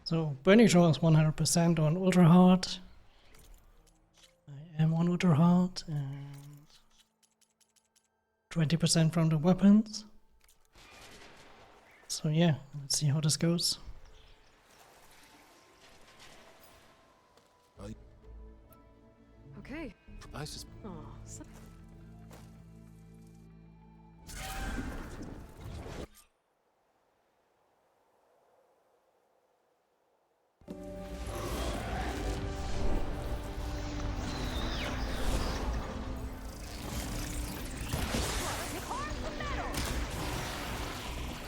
So Burning Shore is 100% on Ultra Hard. I am on Ultra Hard and 20% from the weapons. So yeah, let's see how this goes. Okay. I just Oh,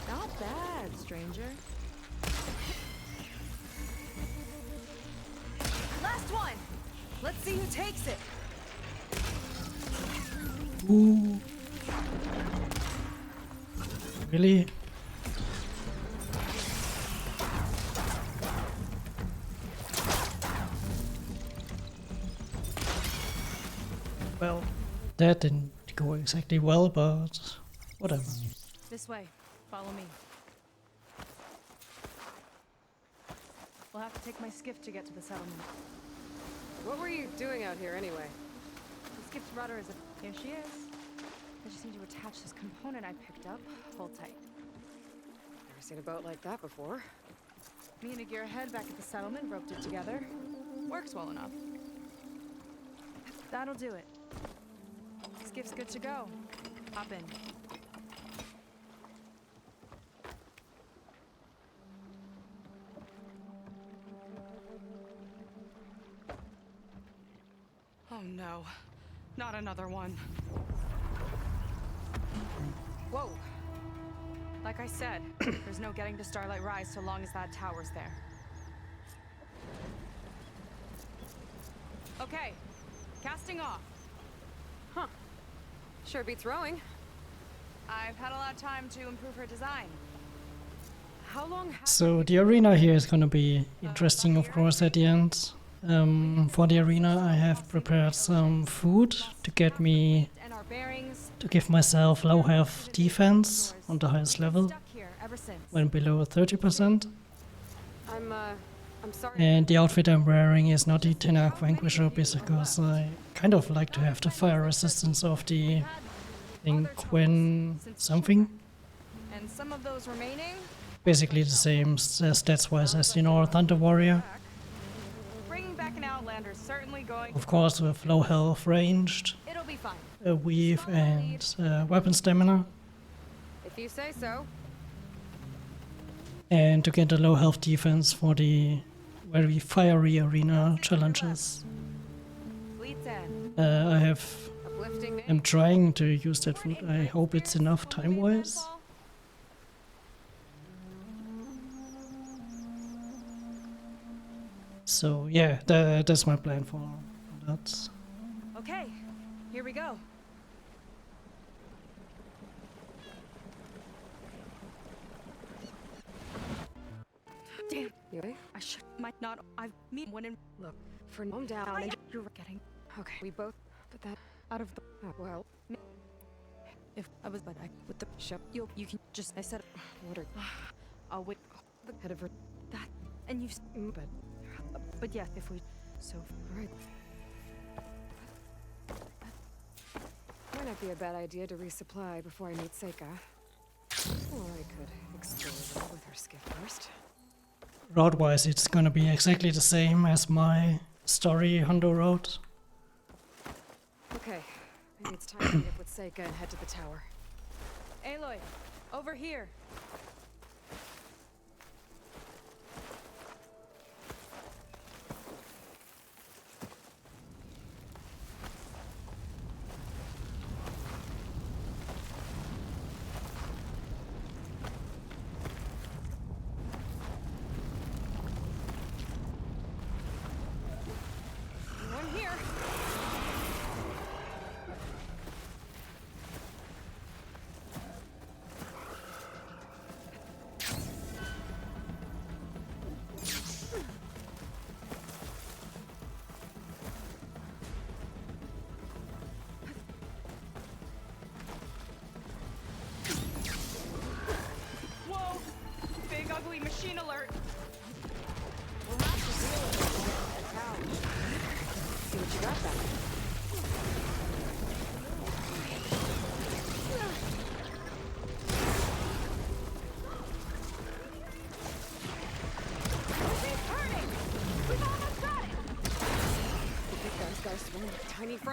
not bad, stranger. Last one. Let's see who takes it. Ooh. Really? Well, that didn't go exactly well, but whatever. This way. Follow me. We'll have to take my skiff to get to the settlement. What were you doing out here anyway? The skiff's rudder is a... Here she is. I just need to attach this component I picked up. Hold tight. Never seen a boat like that before. Me and a gearhead back at the settlement roped it together. Works well enough. That'll do it. Skiff's good to go. Hop in. Oh no. Not another one. Whoa. Like I said, there's no getting to Starlight Rise so long as that tower's there. Okay. Casting off. Huh. Sure beats rowing. I've had a lot of time to improve her design. How long has So the arena here is gonna be interesting, of course, at the end. For the arena, I have prepared some food to get me and our bearings to give myself low health defense on the highest level stuck here ever since. when below 30%. I'm sorry. And the outfit I'm wearing is not the Tenarch Vanquisher because I kind of like to have the fire resistance of the, I think, Quen something. And some of those remaining Basically the same stats-wise as the Nora Thunder Warrior. bringing back an Outlander is certainly going. Of course with low health ranged, It'll be fine. a weave and weapon stamina. If you say so. And to get the low health defense for the very fiery arena challenges. Fleet's end. I have Uplifting name. am trying to use that food. I hope it's enough time-wise. So yeah, that's my plan for that. Okay, here we go. Damn, You okay? I should might not. I've meet one in. Look, for calm down and You're getting okay. We both but that out of the. oh, well, If I was, but I with the show you can just. I said what are I'll wait. the head of her That and you've. but Yeah, if we. So alright. Might not be a bad idea to resupply before I meet Seika. Or I could explore a little with her skiff first. Route-wise, it's gonna be exactly the same as my story Hondo route. Okay. Maybe it's time to meet up with Seika and head to the tower. Aloy, over here. One here.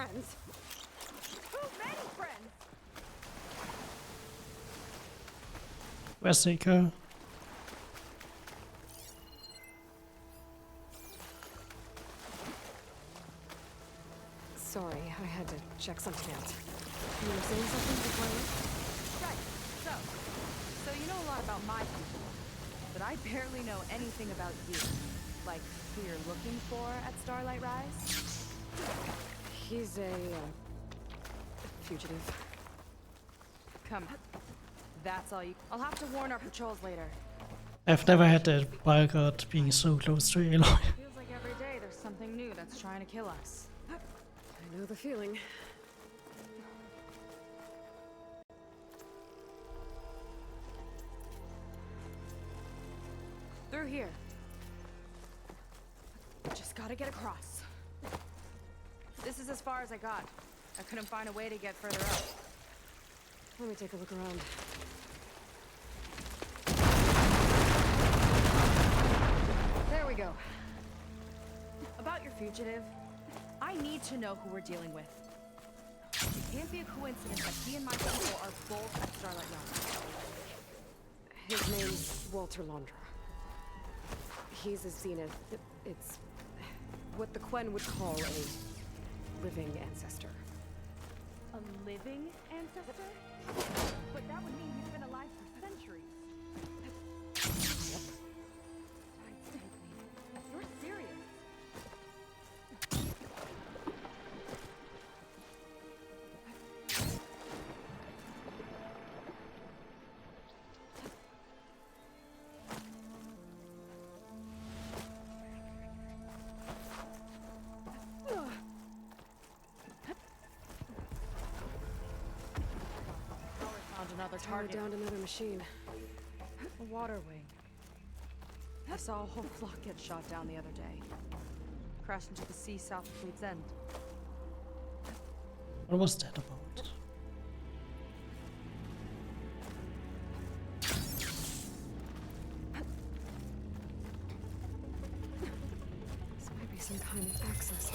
friends. Too many friends! Where's Seiko? Sorry, I had to check something out. You were saying something before I left? Right, so you know a lot about my people, but I barely know anything about you. Like, who you're looking for at Starlight Rise? He's a fugitive. Come, that's all you... I'll have to warn our patrols later. I've never had a Wildcard being so close to Aloy. Feels like every day there's something new that's trying to kill us. I know the feeling. Through here. Just gotta get across. This is as far as I got. I couldn't find a way to get further up. Let me take a look around. There we go. About your fugitive, I need to know who we're dealing with. It can't be a coincidence that he and my people are both at Starlight Rise. His name's Walter Londra. He's a Zenith. It's what the Quen would call a living ancestor. A living ancestor? But that would mean he's been alive for centuries. You're serious? Found another Tower target. downed another machine. A water wing. I saw a whole flock get shot down the other day. Crashed into the sea south of Fleet's End. What was that about? This might be some kind of access.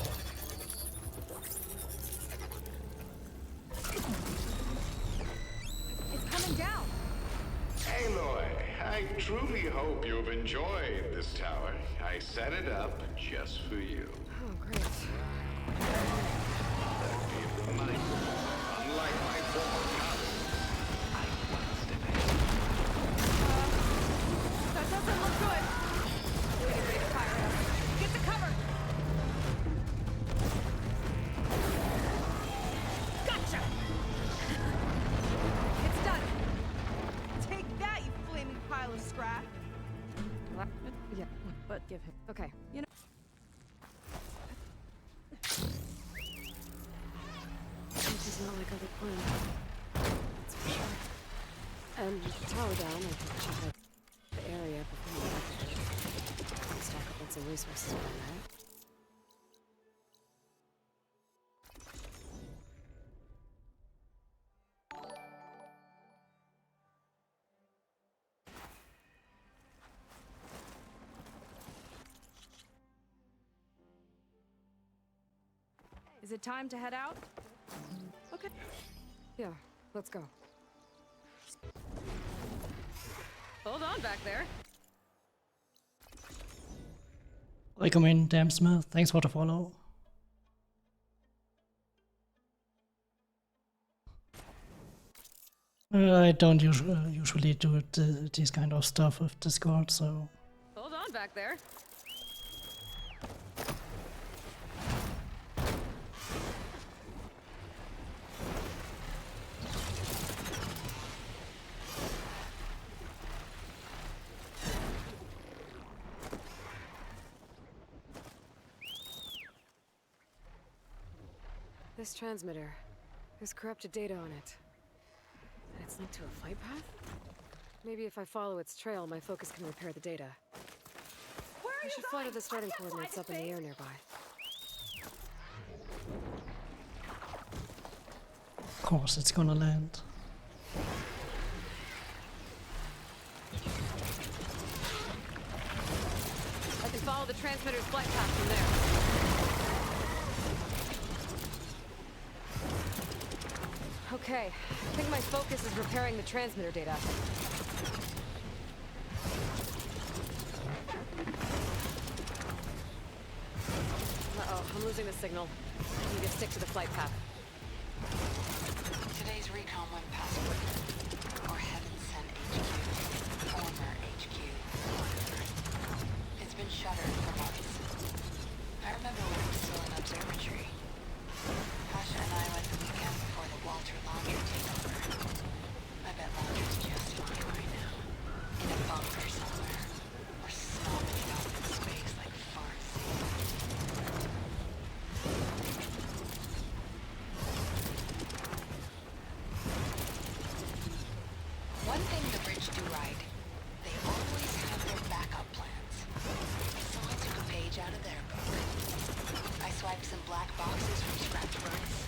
It's coming down! Aloy, I truly hope you've enjoyed this tower. I set it up just for you. Oh, great. Be mindful, unlike my former colleagues, I once demanded. That doesn't look good! Getting ready to fire up. Get to cover! Gotcha! It's done! Take that, you flaming pile of scrap! Yeah. But give him... Okay. You know... This is not like other Quen. That's for sure. And tower down, I can check out the area before we activate. Stock up on some resources around that. Is it time to head out? Okay. Yeah, let's go. Hold on back there. Welcome in, Damn Smith. Thanks for the follow. I don't usually do this kind of stuff with Discord, so... Hold on back there. This transmitter. There's corrupted data on it. And it's linked to a flight path? Maybe if I follow its trail, my focus can repair the data. Where are I you should fly to going? the starting I can't fly coordinates to up in the space. air nearby. Of course it's gonna land. I can follow the transmitter's flight path from there. Okay, I think my focus is repairing the transmitter data. Uh-oh, I'm losing the signal. I need to stick to the flight path. Today's recon went past Woodman, or Heaven Sent HQ, former HQ, whatever. It's been shuttered for months. I remember when it was still an observatory. Pasha and I went the weekend before the Walter Laundry takeover. I bet Laundry's just fine right now. In a bunker somewhere. Or smoking it up in space like farts. One thing the Bridge do right, they always have their backup plans. So I took a page out of their book. I swiped some black boxes from scrapped furnace,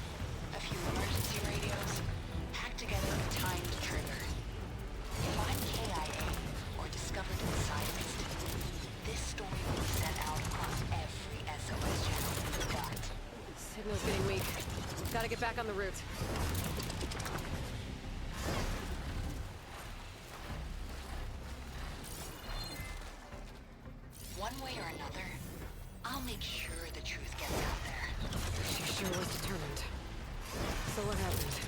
a few emergency radios, packed together a timed trigger. If I'm KIA, or discovered in the silenced, this story will be sent out across every SOS channel we've got. Signal's getting weak. Gotta get back on the route. One way or another, I'll make sure the truth gets out there. She sure was determined. So what happened?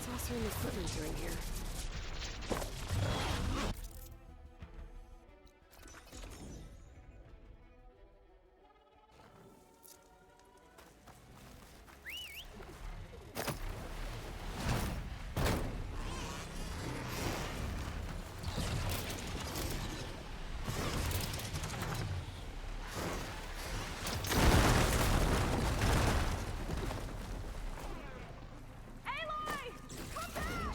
What's Oscar and his equipment doing here?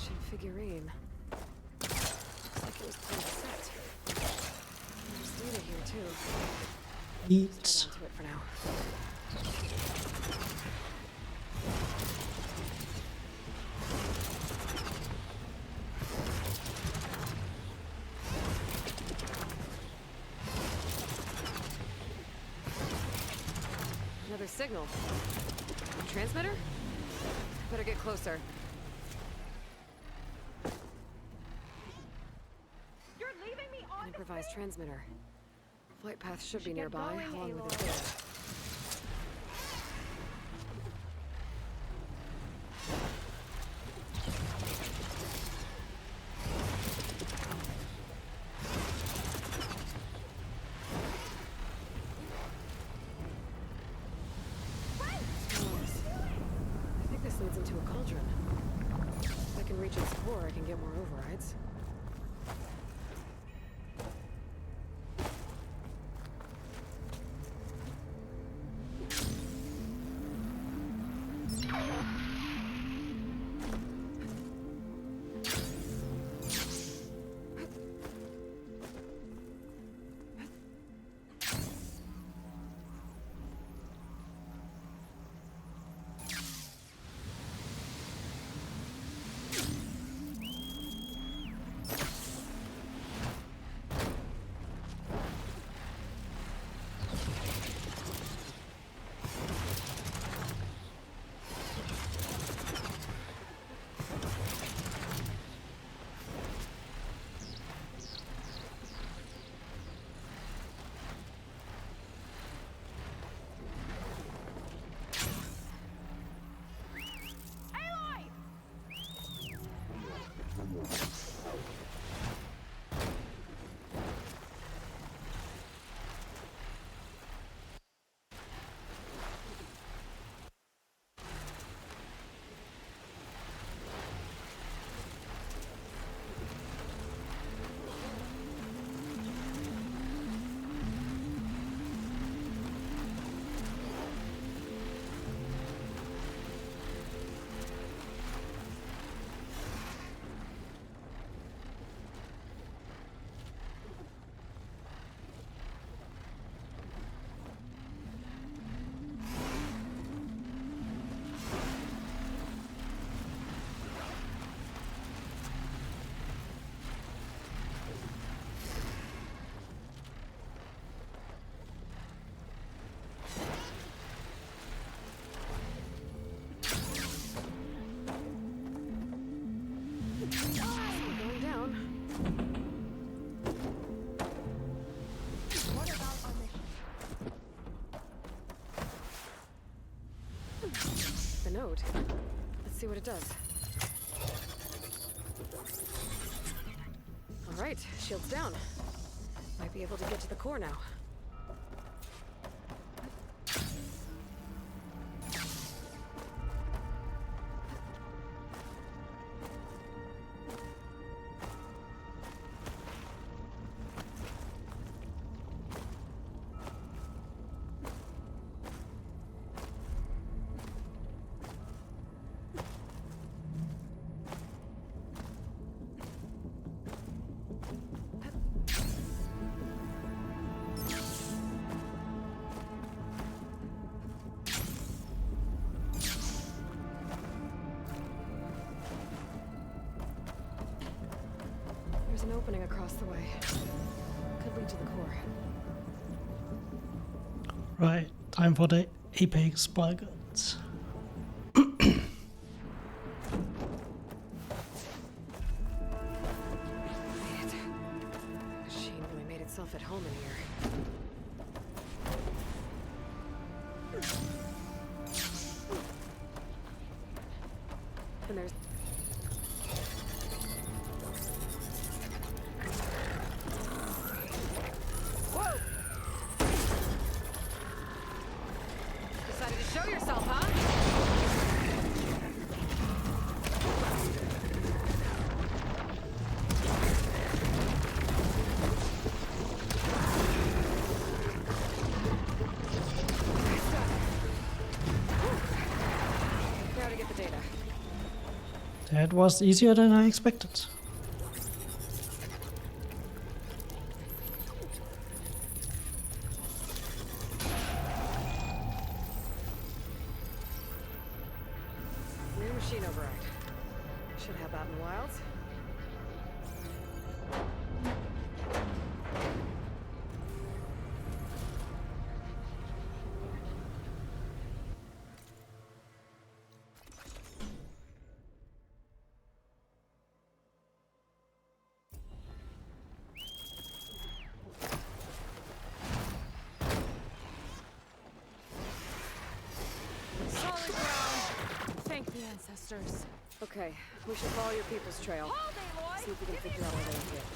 Ancient figurine. Looks like it was part of the set. There's data here too. Eat. Hold on to it for now. Another signal. Transmitter? Better get closer. You're leaving me on Improvised transmitter. Flight path should be get nearby, going, along with Aloy. his data. I think this leads into a cauldron. If I can reach its core, I can get more overrides. code. Let's see what it does. Alright, shield's down. Might be able to get to the core now. There's an opening across the way. Could lead to the core. Right, time for the Apex Buggles. Made it. The machine really made itself at home in here. And there's... Whoa! Decided to show yourself, huh? Now to get the data. That was easier than I expected. New machine override. Should have out in the wilds. Solid ground. Thank the ancestors. Okay, we should follow your people's trail. Hold Aloy! See if we can figure out where they went.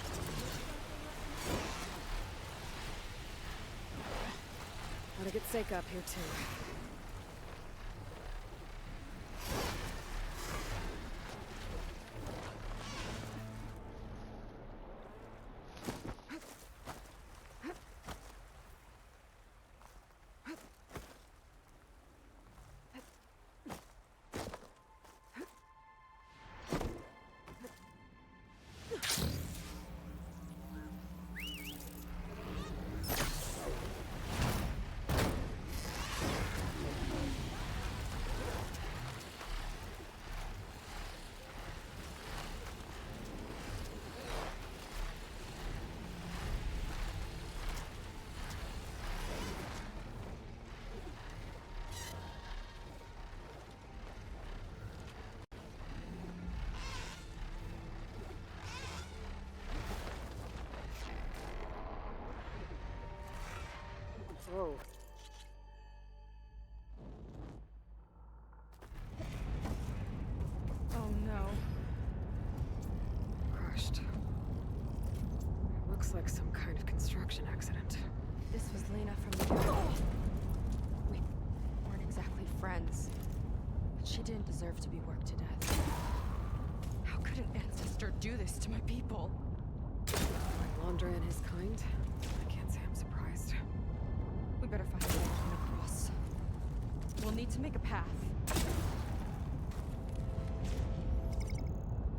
Gotta get Seika up here too. Whoa. Oh no. Crushed. Looks like some kind of construction accident. This was Lena from the... We weren't exactly friends. But she didn't deserve to be worked to death. How could an ancestor do this to my people? Like Londra and his kind? I can't say I'm surprised. We better find a way to get across. We'll need to make a path.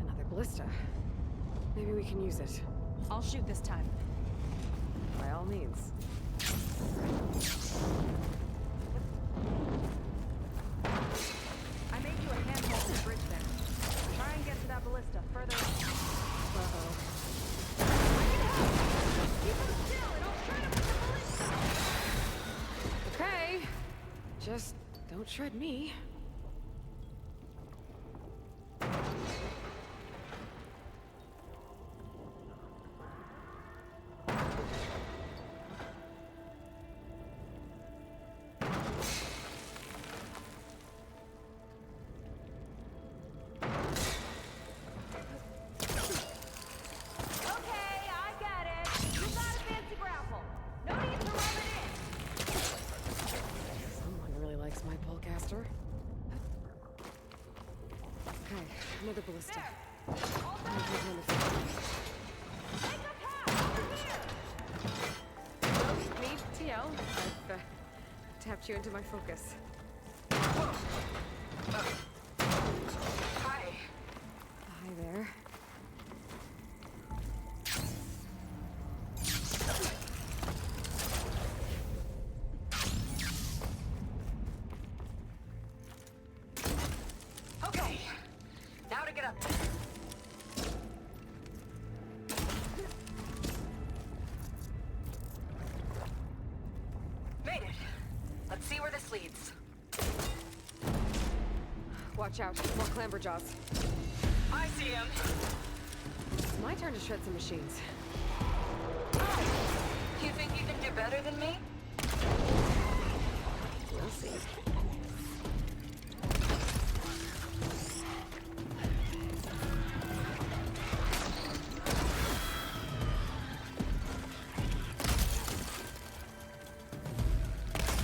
Another ballista. Maybe we can use it. I'll shoot this time. By all means. I made you a handhold on the bridge there. Try and get to that ballista further up. Uh-oh. Keep them still and I'll try to put the ballista. Okay. Just don't shred me. Another ballista. I'll take one of them. Me, TL. I've tapped you into my focus. Hi. Hi there. Okay. Now to get up there. Made it. Let's see where this leads. Watch out, more clamberjaws. I see him. It's my turn to shred some machines. You think you can do better than me? We'll see.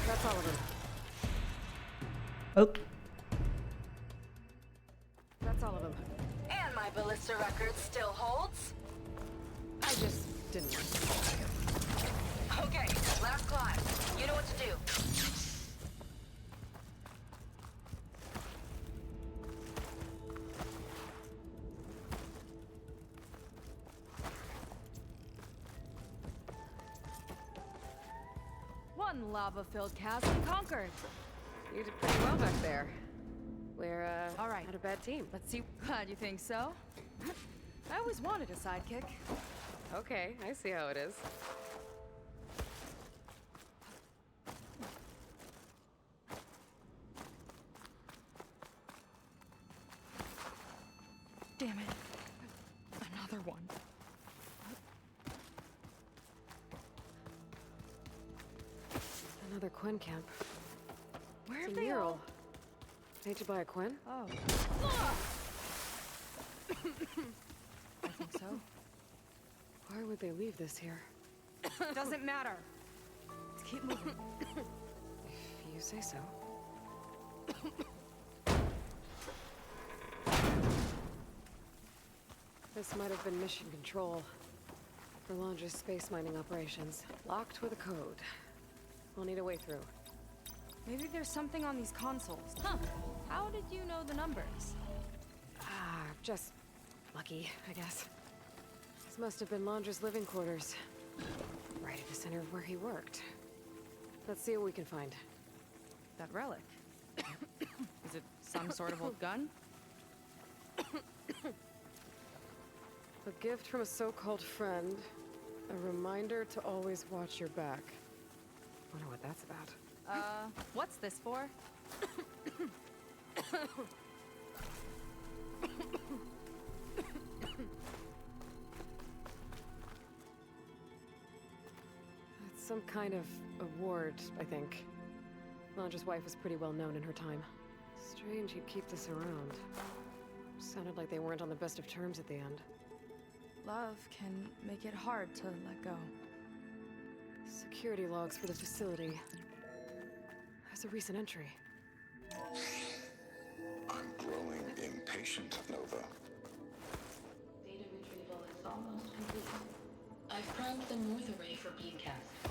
That's all of them. Oh, That's all of them. And my ballista record still holds? I just didn't want to. Okay, last climb. You know what to do. One lava-filled chasm conquered. You did pretty well back there. We're, All right. not a bad team. Let's see. You think so? I always wanted a sidekick. Okay, I see how it is. Damn it. Another one. Another Quinn camp. Where It's have a they mural. all... Need to buy a Quinn? Oh. I think so. Why would they leave this here? Doesn't matter. Let's keep moving. If you say so. This might have been mission control for Londra's space mining operations. Locked with a code. We'll need a way through. Maybe there's something on these consoles. Huh. How did you know the numbers? Just lucky, I guess. This must have been Londra's living quarters. Right at the center of where he worked. Let's see what we can find. That relic. Is it some sort of old gun? A gift from a so-called friend. A reminder to always watch your back. Wonder what that's about. What's this for? It's some kind of award, I think. Londra's wife was pretty well known in her time. Strange he'd keep this around. Sounded like they weren't on the best of terms at the end. Love can make it hard to let go. Security logs for the facility. There's a recent entry. I'm growing impatient, Nova. Data retrieval is almost complete. I've primed the North Array for beamcast.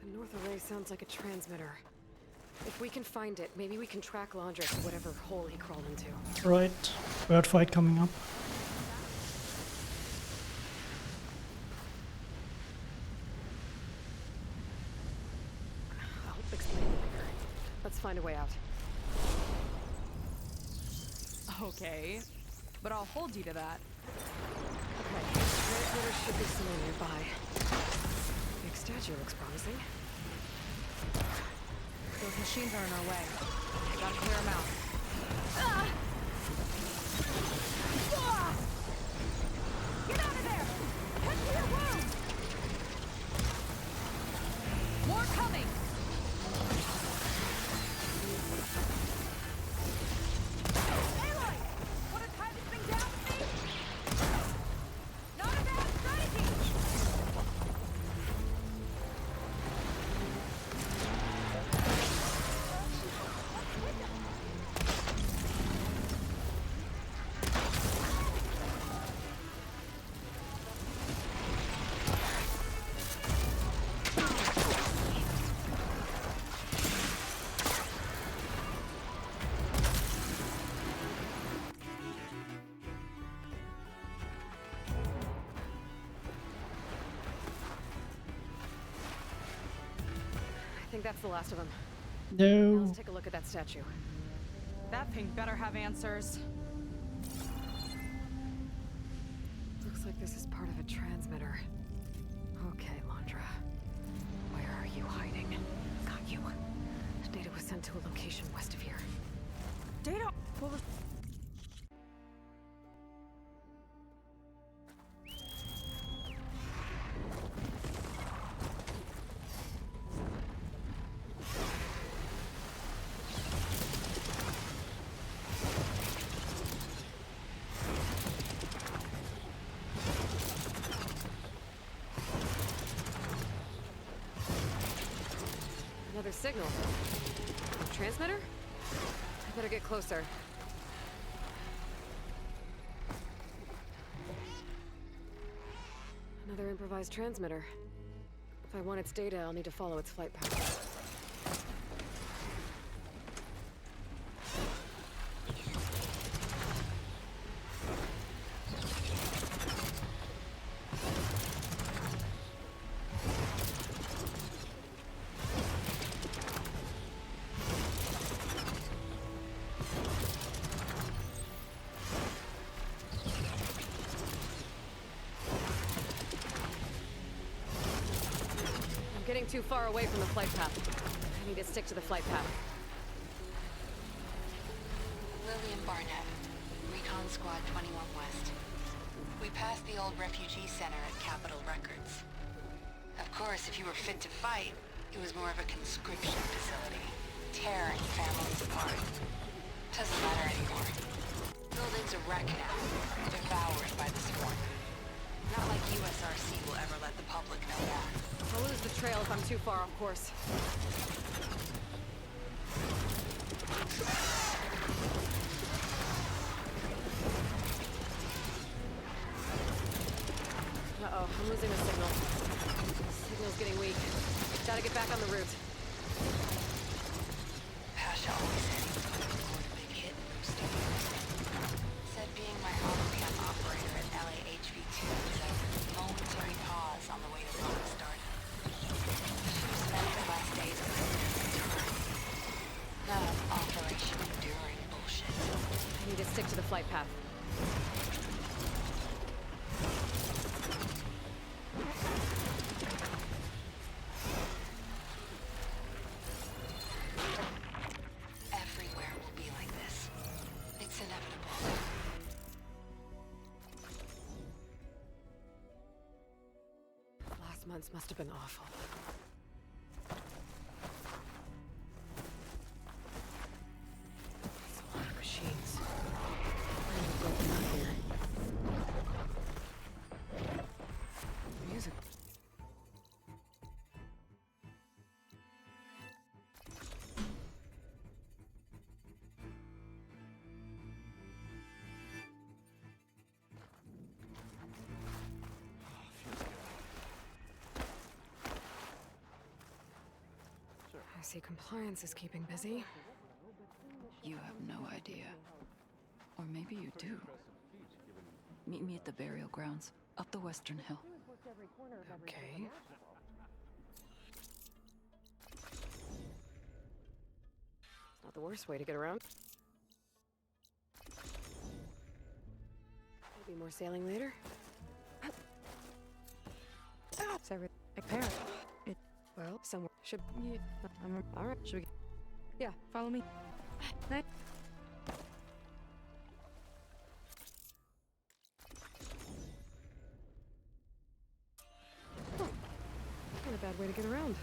The North Array sounds like a transmitter. If we can find it, maybe we can track Londra to whatever hole he crawled into. right. Bird fight coming up. I'll explain later. Let's find a way out. Okay, but I'll hold you to that. Okay, transmitter should be somewhere nearby. Big statue looks promising. Those machines are in our way. We gotta clear them out. Get out of there! Head to your room! More coming! Aloy! Wanna tie this thing down with me? Not a bad strategy! I think that's the last of them. Now No. let's take a look at that statue. That thing better have answers. Looks like this is part of a transmitter. Okay, Landra. Where are you hiding? Got you. Data was sent to a location west of here. Data. What was? Another signal. A transmitter? I better get closer. Another improvised transmitter. If I want its data, I'll need to follow its flight path. I'm getting too far away from the flight path. I need to stick to the flight path. Lillian Barnett, Recon Squad 21 West. We passed the old refugee center at Capitol Records. Of course, if you were fit to fight, it was more of a conscription facility, tearing families apart. Doesn't matter anymore. Building's a wreck now, devoured by the swarm. Not like USRC will ever let the public know that. I'll lose the trail if I'm too far off course. Uh-oh, I'm losing the signal. Signal's getting weak. Gotta get back on the route. Pasha always said he was going to score a big hit in those studios. Said being my holocam operator at LAHV2 was a momentary pause on the way to Rome started. Should have spent the last days of my time. Not Operation Enduring bullshit. I need to stick to the flight path. Everywhere will be like this. It's inevitable. Last months must have been awful. That's a lot of machines. I need to get them out here. Music. I see compliance is keeping busy. You have no idea. Or maybe you do. Meet me at the burial grounds, up the western hill. Okay. Not the worst way to get around. Maybe more sailing later. Sorry, a pair. It well, somewhere should. Yeah, I'm all right. Should we? Yeah, follow me. Nice. Oh, not a bad way to get around.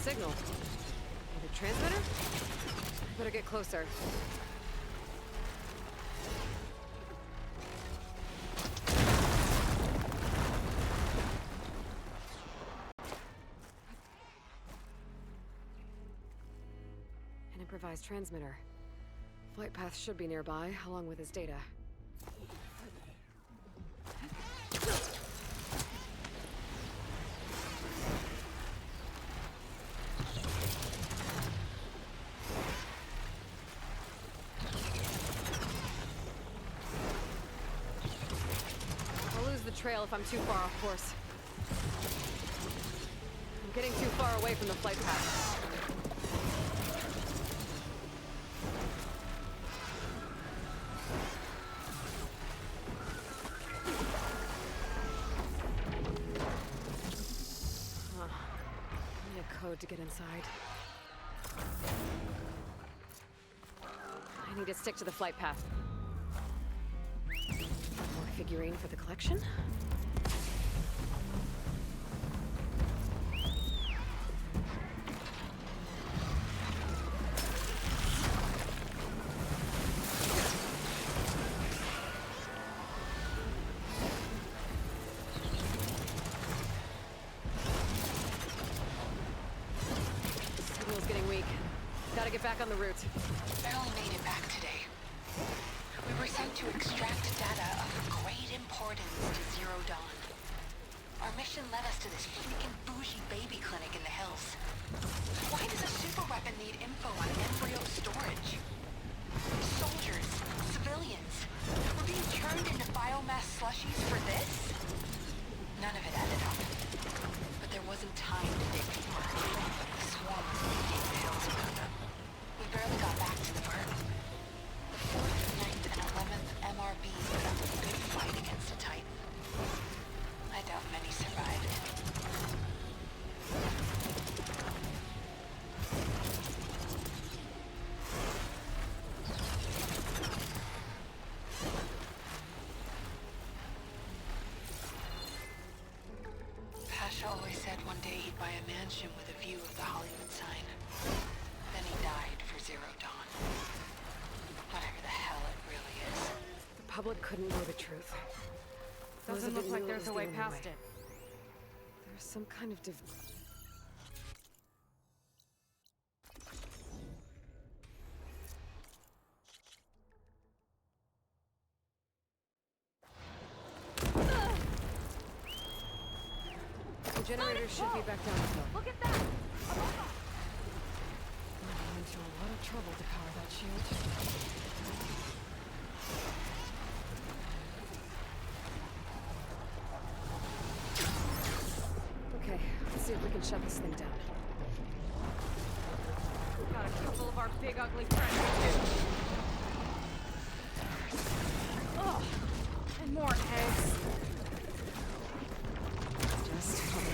Signal. The transmitter? Better get closer. An improvised transmitter. Flight path should be nearby, along with his data. Trail if I'm too far off course. I'm getting too far away from the flight path. I need a code to get inside. I need to stick to the flight path. More figurine for the collection? Signal's getting weak. Gotta get back on the route. Barely made it back today. We were sent to extract data of great importance to Zero Dawn. Our mission led us to this freaking bougie baby clinic in the hills. Why does a super weapon need info on embryo storage? Soldiers, civilians, we're being turned into biomass slushies for this? None of it added up. But there wasn't time to dig deeper. The swarm was leaving the hills around them. We barely got back to the burn. The 4th, 9th, and 11th MRBs put up a good fight against a Titan. I doubt many survived. Pasha always said one day he'd buy a mansion with a view of the Hollywood sign. Then he died for Zero Dawn. Whatever the hell it really is. The public couldn't know the truth. Doesn't look like there's a way past it. There's some kind of The generator should be back down the hill. Look at that! I'm into a lot of trouble to power that shield. Okay, let's see if we can shut this thing down. Got a couple of our big ugly friends too. Ugh! And more eggs. Just fine.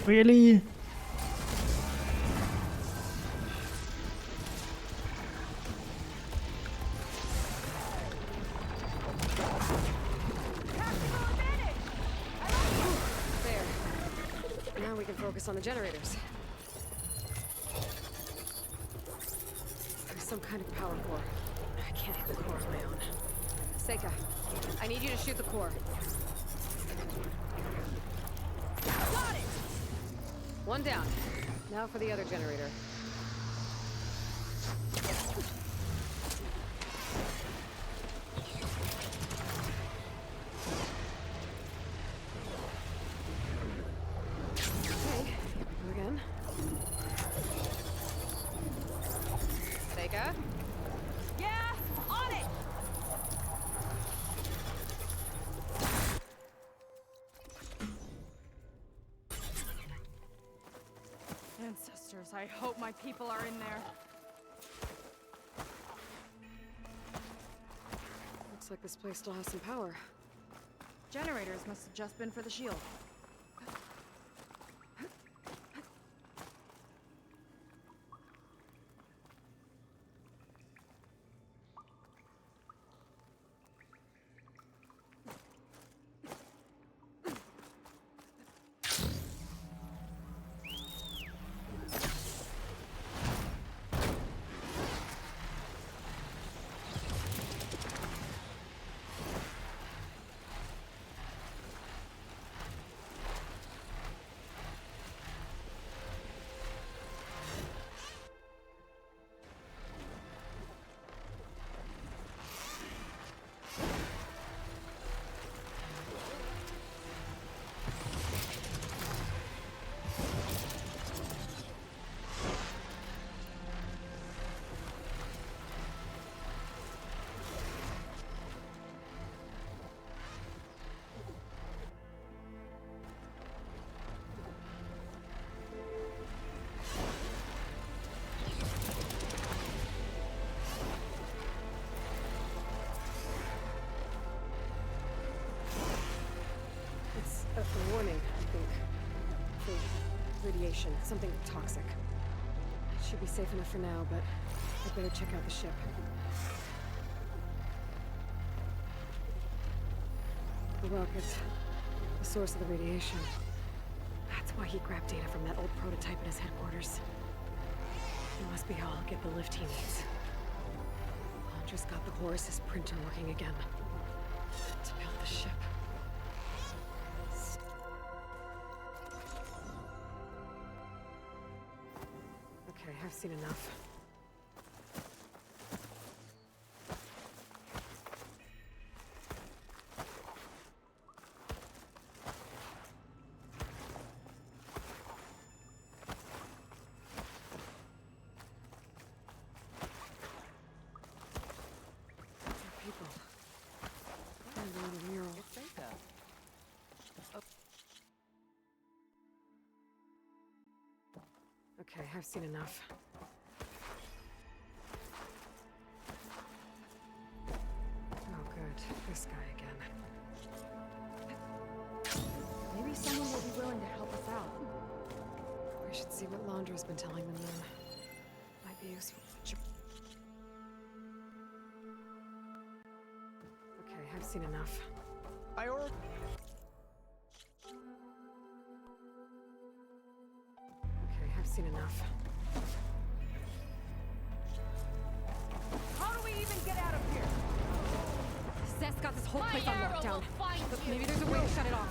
Really? There. Now we can focus on the generators. There's some kind of power core. I can't hit the core on my own. Seika, I need you to shoot the core. Got it! One down. Now for the other generator. Okay, here we go again. Seika? Yeah, on it! Ancestors, I hope my people are in there. Looks like this place still has some power. Generators must have just been for the shield. It's a warning, I think. For radiation, something toxic. It should be safe enough for now, but I'd better check out the ship. The rocket, the source of the radiation. That's why he grabbed data from that old prototype at his headquarters. It must be how I'll get the lift he needs. Just got the Horus's printer working again. To build the ship. Okay, I've seen enough. People. And the mural. Okay, I've seen enough. Oh, good. This guy again. Maybe someone will be willing to help us out. I should see what Laundra's been telling them then. Might be useful. Okay, I've seen enough. Okay, I've seen enough. How do we even get out of here? Seth's got this whole place on lockdown. But maybe there's a way to shut it off.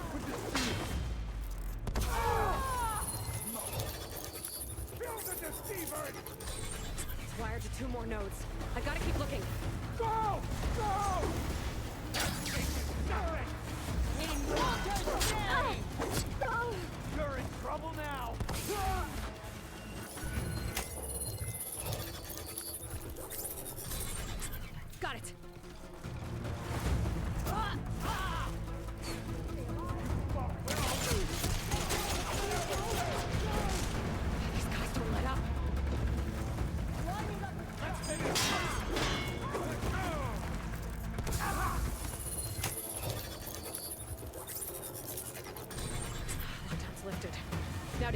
It's wired to 2 more nodes. I gotta keep looking. Go! Go! You're in trouble now! Got it. These guys don't let up. Lockdown's lifted. Now to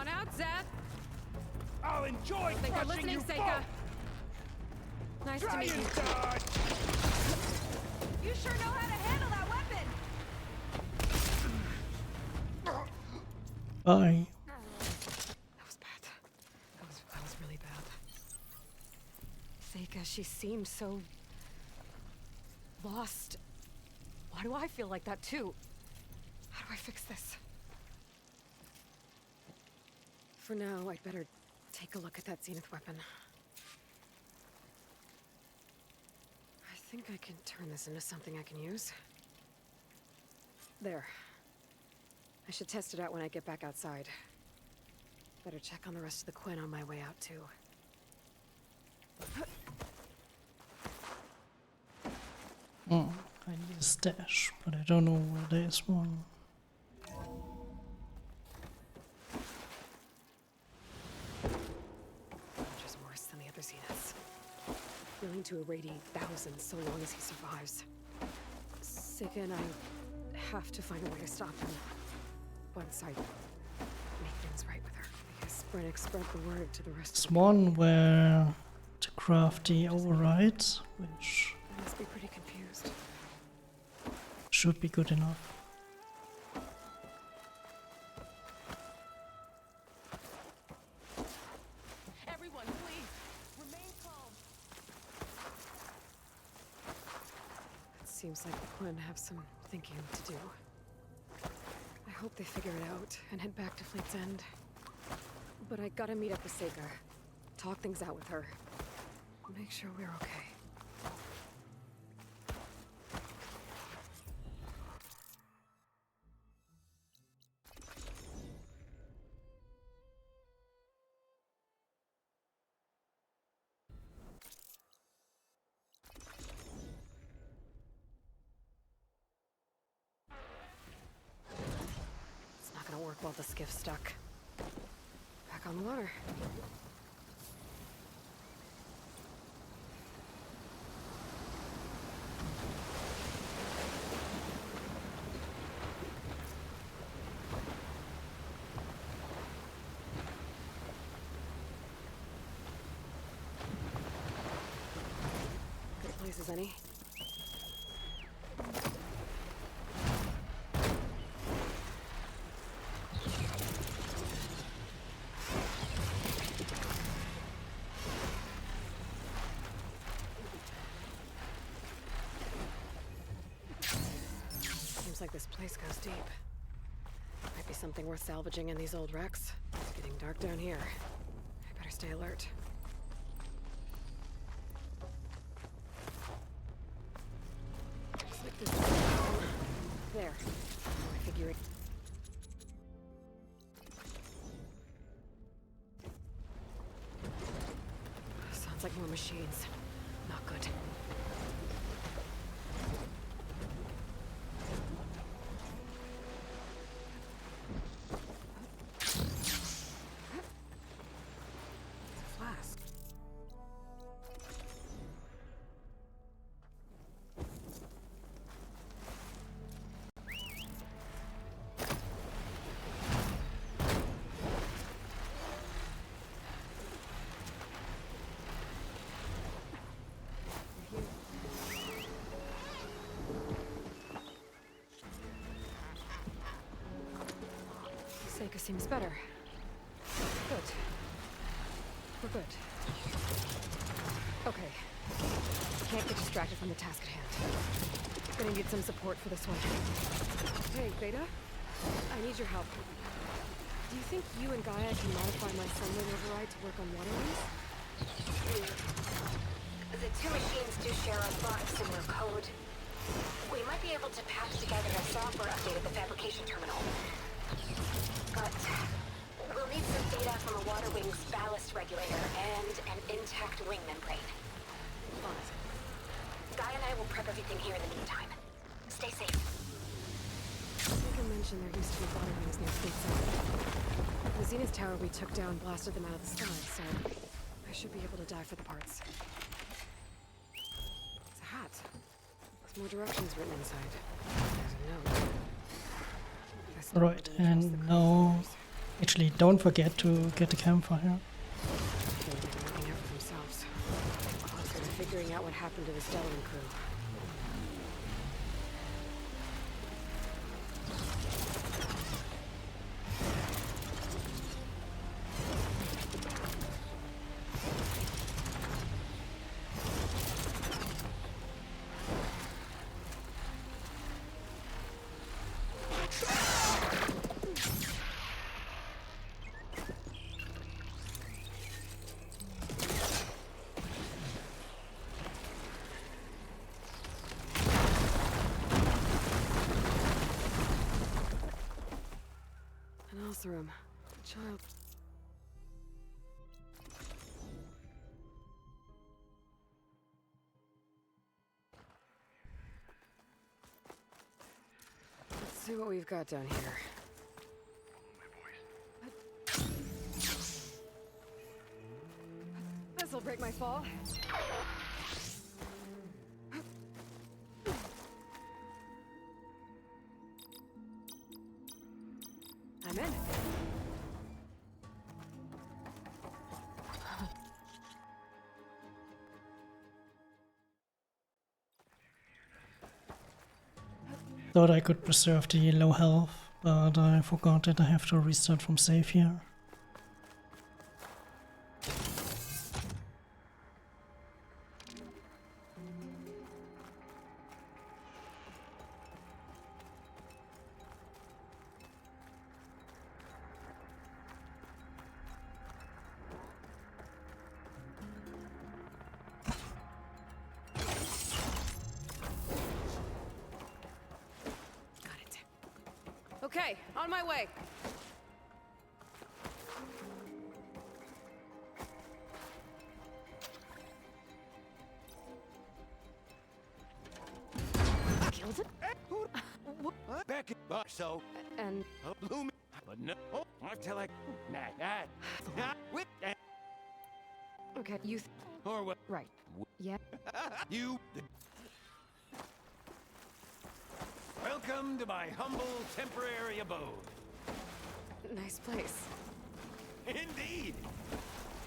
on out, Zeth. I'll enjoy Think I'm crushing listening, you Seika. both! Nice to Try meet you. and dodge! You sure know how to handle that weapon. Bye. That was bad. That was really bad. Seika, she seemed so lost. Why do I feel like that too? How do I fix this? For now, I'd better take a look at that Zenith weapon. I think I can turn this into something I can use. There. I should test it out when I get back outside. Better check on the rest of the Quen on my way out, too. I need a stash, but I don't know where there is one. Just worse than the other Zeniths. Willing to irradiate thousands so long as he survives. Seika and I have to find a way to stop him. Once I make things right with her. I guess Brennick spread the word to the rest There's of the one where to craft the override, which I must be pretty confused. should be good enough. Everyone, please remain calm. It seems like the Quen have some thinking to do. I hope they figure it out and head back to Fleet's End. But I gotta meet up with Seika. Talk things out with her. Make sure we're okay. It's not gonna work while the skiff's stuck. Back on the water. Good place as any. Seems like this place goes deep. Might be something worth salvaging in these old wrecks. It's getting dark down here. I better stay alert. Slip this down. There. I figure it. Sounds like more machines. Not good. Flask. Seika seems better. Good. We're good. Okay. Can't get distracted from the task at hand. Gonna need some support for this one. Hey, Beta? I need your help. Do you think you and Gaia can modify my sunlight override to work on water wings? The two machines do share a lot of similar code. We might be able to patch together a software update at the fabrication terminal. But we'll need some data from a water wing's ballast regulator and an intact wing membrane. Guy and I will prep everything here in the meantime. Stay safe. Seika mentioned there used to be water wings near Fleet's End. The Zenith tower we took down blasted them out of the sky, so I should be able to dive for the parts. It's a hat. There's more directions written inside. There's a note. Right, and now Actually, don't forget to get the campfire. They're looking out for themselves. Closer to figuring out what happened to the Stellan crew. An Oseram. A child. Let's see what we've got down here. This'll break my fall. I'm in. Thought I could preserve the low health, but I forgot that I have to restart from save here. Okay, on my way. Killed it? Back up, so. And Blew me. But no. Until I. Nah. With that. okay, you Or what? right. Yeah. You. Welcome to my humble temporary abode. Nice place. Indeed.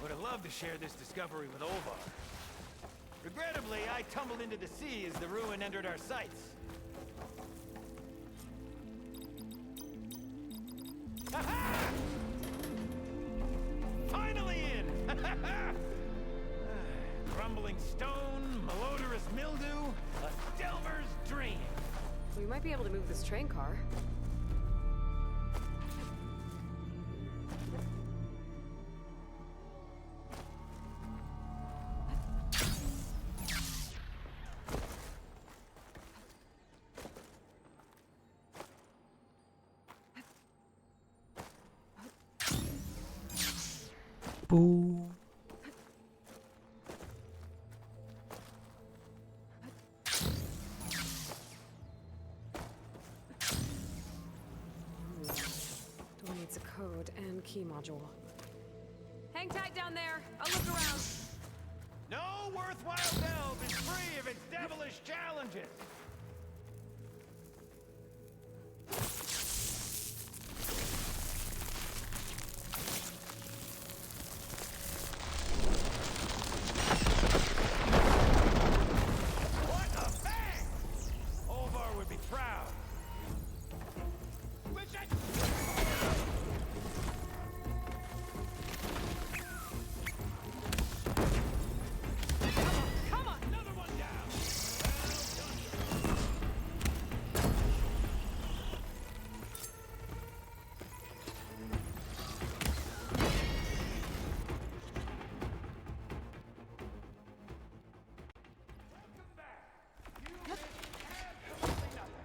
Would have loved to share this discovery with Olvar. Regrettably, I tumbled into the sea as the ruin entered our sights. Ha-ha! Finally in! Crumbling stone, malodorous mildew, a delver's dream. We might be able to move this train car. Boo. Door needs a code and key module. Hang tight down there. I'll look around. No worthwhile delve is free of its devilish challenges. What a bang! Olvar would be proud. Wish I... Come on! Another one down! Well done. Welcome back. You have absolutely nothing.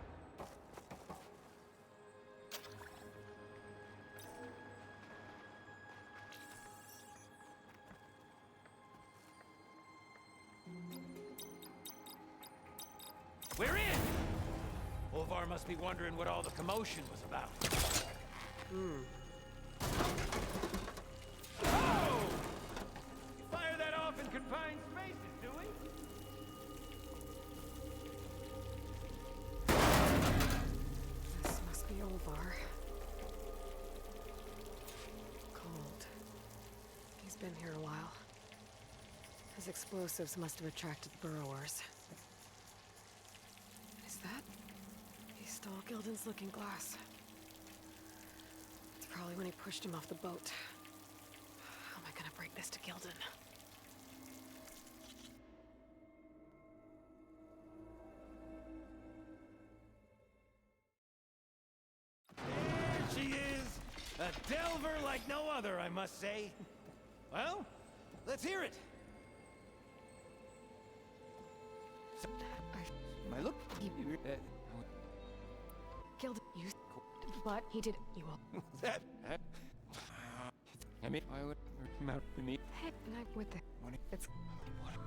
We're in! Olvar must be wondering what all the commotion was about. Oh! We fire that off in confined spaces, do we? This must be Olvar. explosives must have attracted the burrowers. Is that? He stole Gildan's looking glass. It's probably when he pushed him off the boat. How am I gonna break this to Gildan? There she is! A delver like no other, I must say. Well, let's hear it. My look. Gildan, you... But he did... You will... That. I mean, I would mount beneath. Hey, and I'm with the... It's...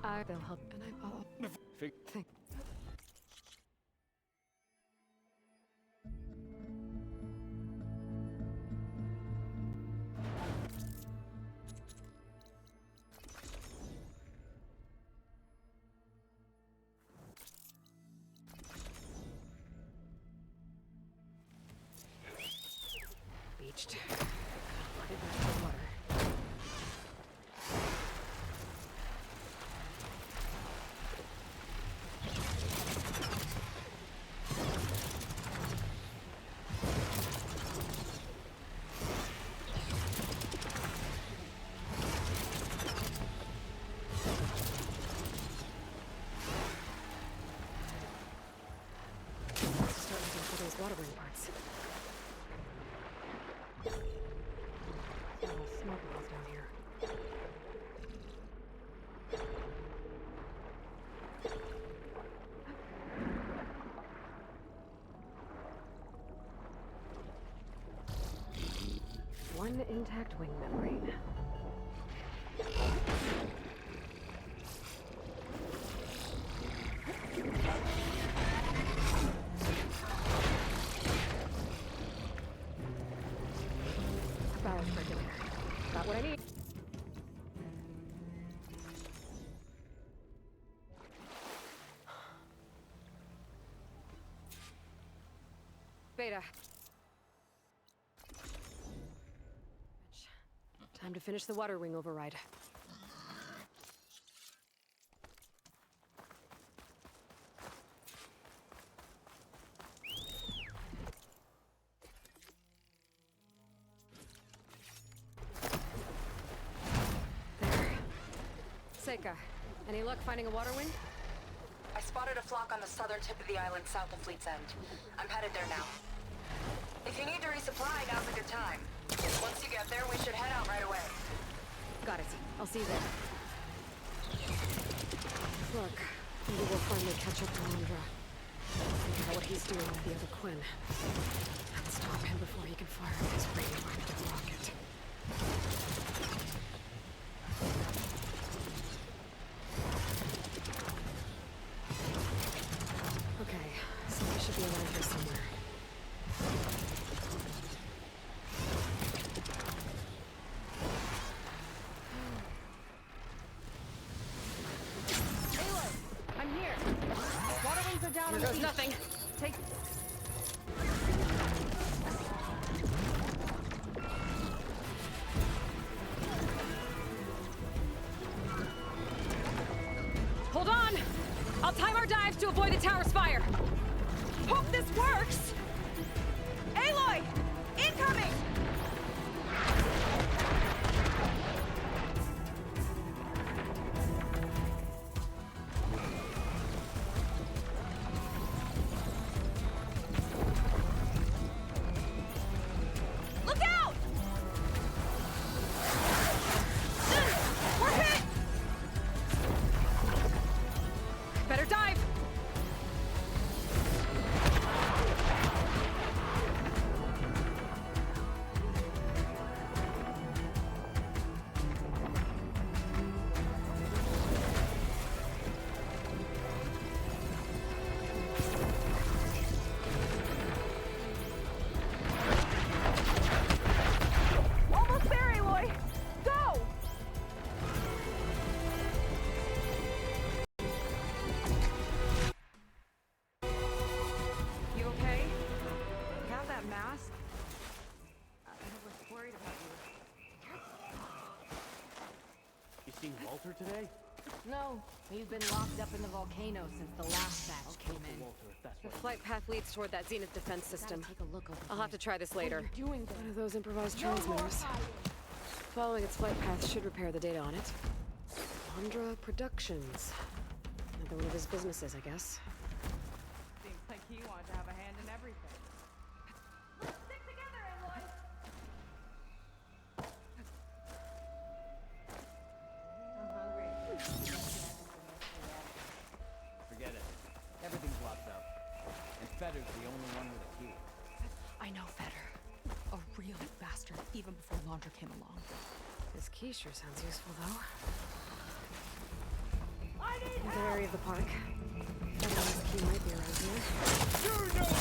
I will help, and I'll... Think... Beached. Put it back in the water. Start looking for those watering parts. Little smoke balls down here. One intact wing membrane. Barrel circulator. Got what I need. Beta. Time to finish the water wing override. Seika, any luck finding a water wing? I spotted a flock on the southern tip of the island south of Fleet's End. I'm headed there now. If you need to resupply, now's a good time. Once you get there, we should head out right away. Got it. I'll see you there. Look, maybe we'll finally catch up to Londra. Think about what he's doing with the other Quinn. And stop him before he can fire his radioactive rocket. Okay, so I should be around here somewhere. Aloy, I'm here. Water wings are down. Here goes nothing. Take. Hold on! I'll time our dives to avoid the tower's fire. Hope this works! Aloy! Incoming! Look out! We're hit! Better dive! Almost there, Aloy! Go! You okay? You have that mask? I was worried about you. You seen Walter today? No, we've been locked up in the volcano since the last batch came in. The flight path leads toward that Zenith defense system. Take a look over I'll have to try this later. doing One of those improvised transmitters. Following its flight path should repair the data on it. Londra Productions. Another one of his businesses, I guess. Seems like he wants to have a hand in everything. Let's stick together, Aloy! I'm hungry. Forget it. Everything's locked up. And Fetter's the only one with a key. I know Fetter. A real bastard, even before Laundra came along. This key sure sounds useful, though. Another area of the park. This key might be around here. You know the rest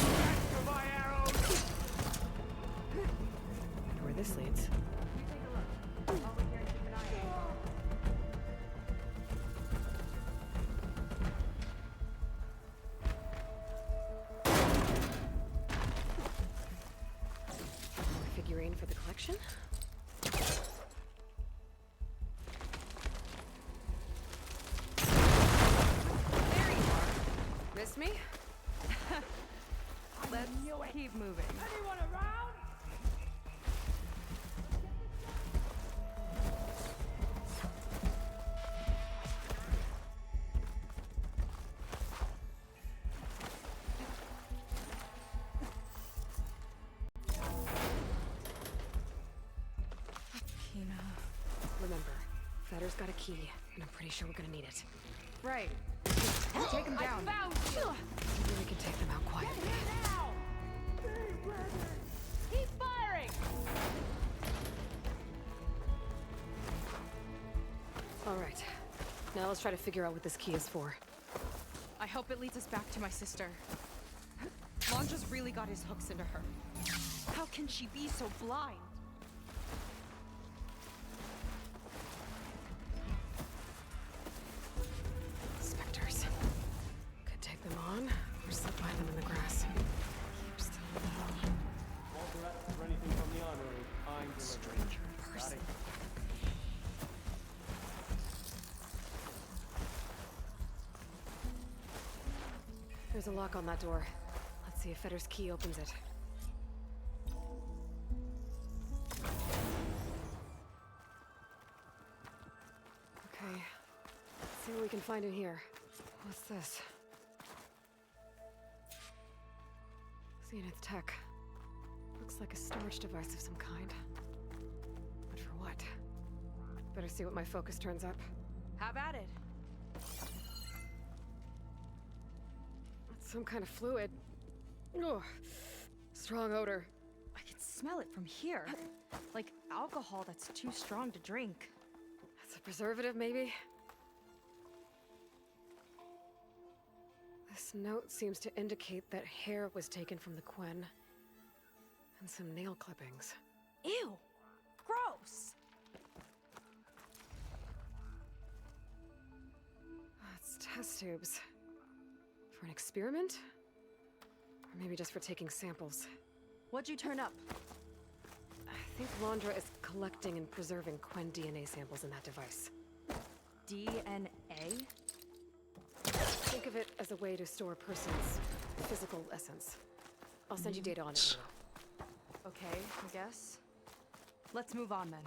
for my arrows! Wonder where this leads. You take a look. I'll wait here and keep an eye out. More figurine for the collection. Missed me? Let's keep moving. Anyone around? Kina. Remember, Fetter's got a key, and I'm pretty sure we're gonna need it. Right. Take him down. Maybe we can take them out quietly. Now! Keep firing! All right. Now let's try to figure out what this key is for. I hope it leads us back to my sister. Laundra's really got his hooks into her. How can she be so blind? Spectres. Could take them on, or slip by them in the grass. Keep still, though. For anything from the armory, I'm delivering. Stranger in person. There's a lock on that door. Let's see if Fetter's key opens it. Okay. Let's see what we can find in here. What's this? Zenith tech. Looks like a storage device of some kind. But for what? Better see what my focus turns up. Have at it. It's some kind of fluid. Ugh. Strong odor. I can smell it from here. Like alcohol that's too strong to drink. That's a preservative, maybe? This note seems to indicate that hair was taken from the Quen. And some nail clippings. Ew! Gross! It's test tubes. For an experiment? Or maybe just for taking samples. What'd you turn up? I think Laundra is collecting and preserving Quen DNA samples in that device. DNA? Think of it as a way to store a person's physical essence. I'll send you data on it. Okay, I guess. Let's move on then.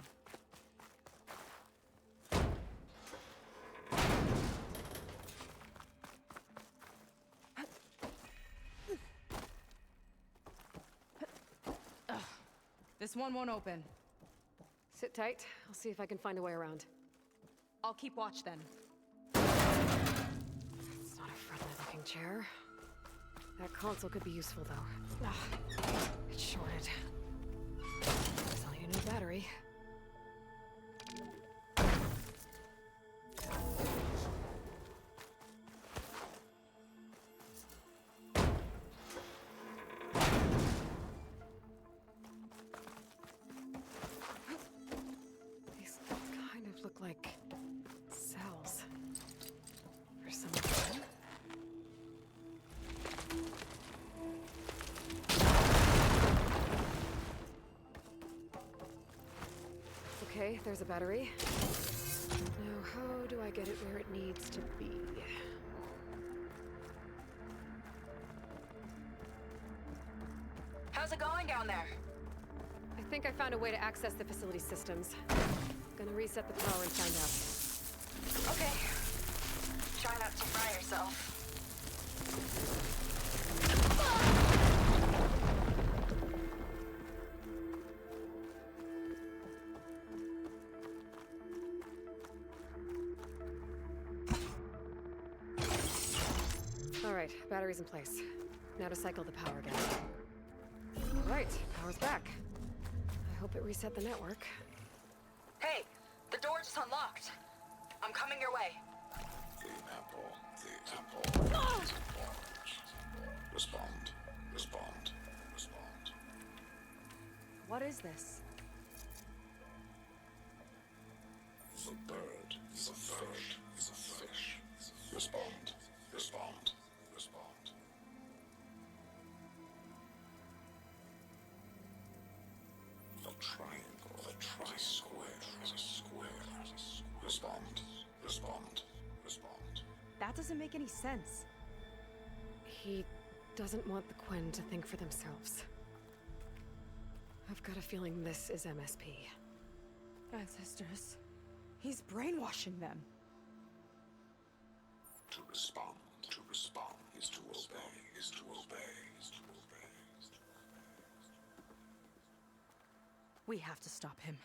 Ugh. This one won't open. Sit tight. I'll see if I can find a way around. I'll keep watch then. It's not a friendly-looking chair. That console could be useful, though. It's shorted. It's only a new battery. These kind of look like cells. For some reason. Okay, there's a battery. Now, how do I get it where it needs to be? How's it going down there? I think I found a way to access the facility systems. Gonna reset the power and find out. Okay. Try not to fry yourself. Alright, battery's in place. Now to cycle the power again. Alright, power's back. I hope it reset the network. Hey, the door just unlocked. I'm coming your way. The apple. Respond. What is this? The bird. The fish. Respond. The triangle. The tri-square. There's a square. Respond. That doesn't make any sense. He doesn't want the Quen to think for themselves. I've got a feeling this is MSP. Ancestors. He's brainwashing them. To respond is to obey. We have to stop him.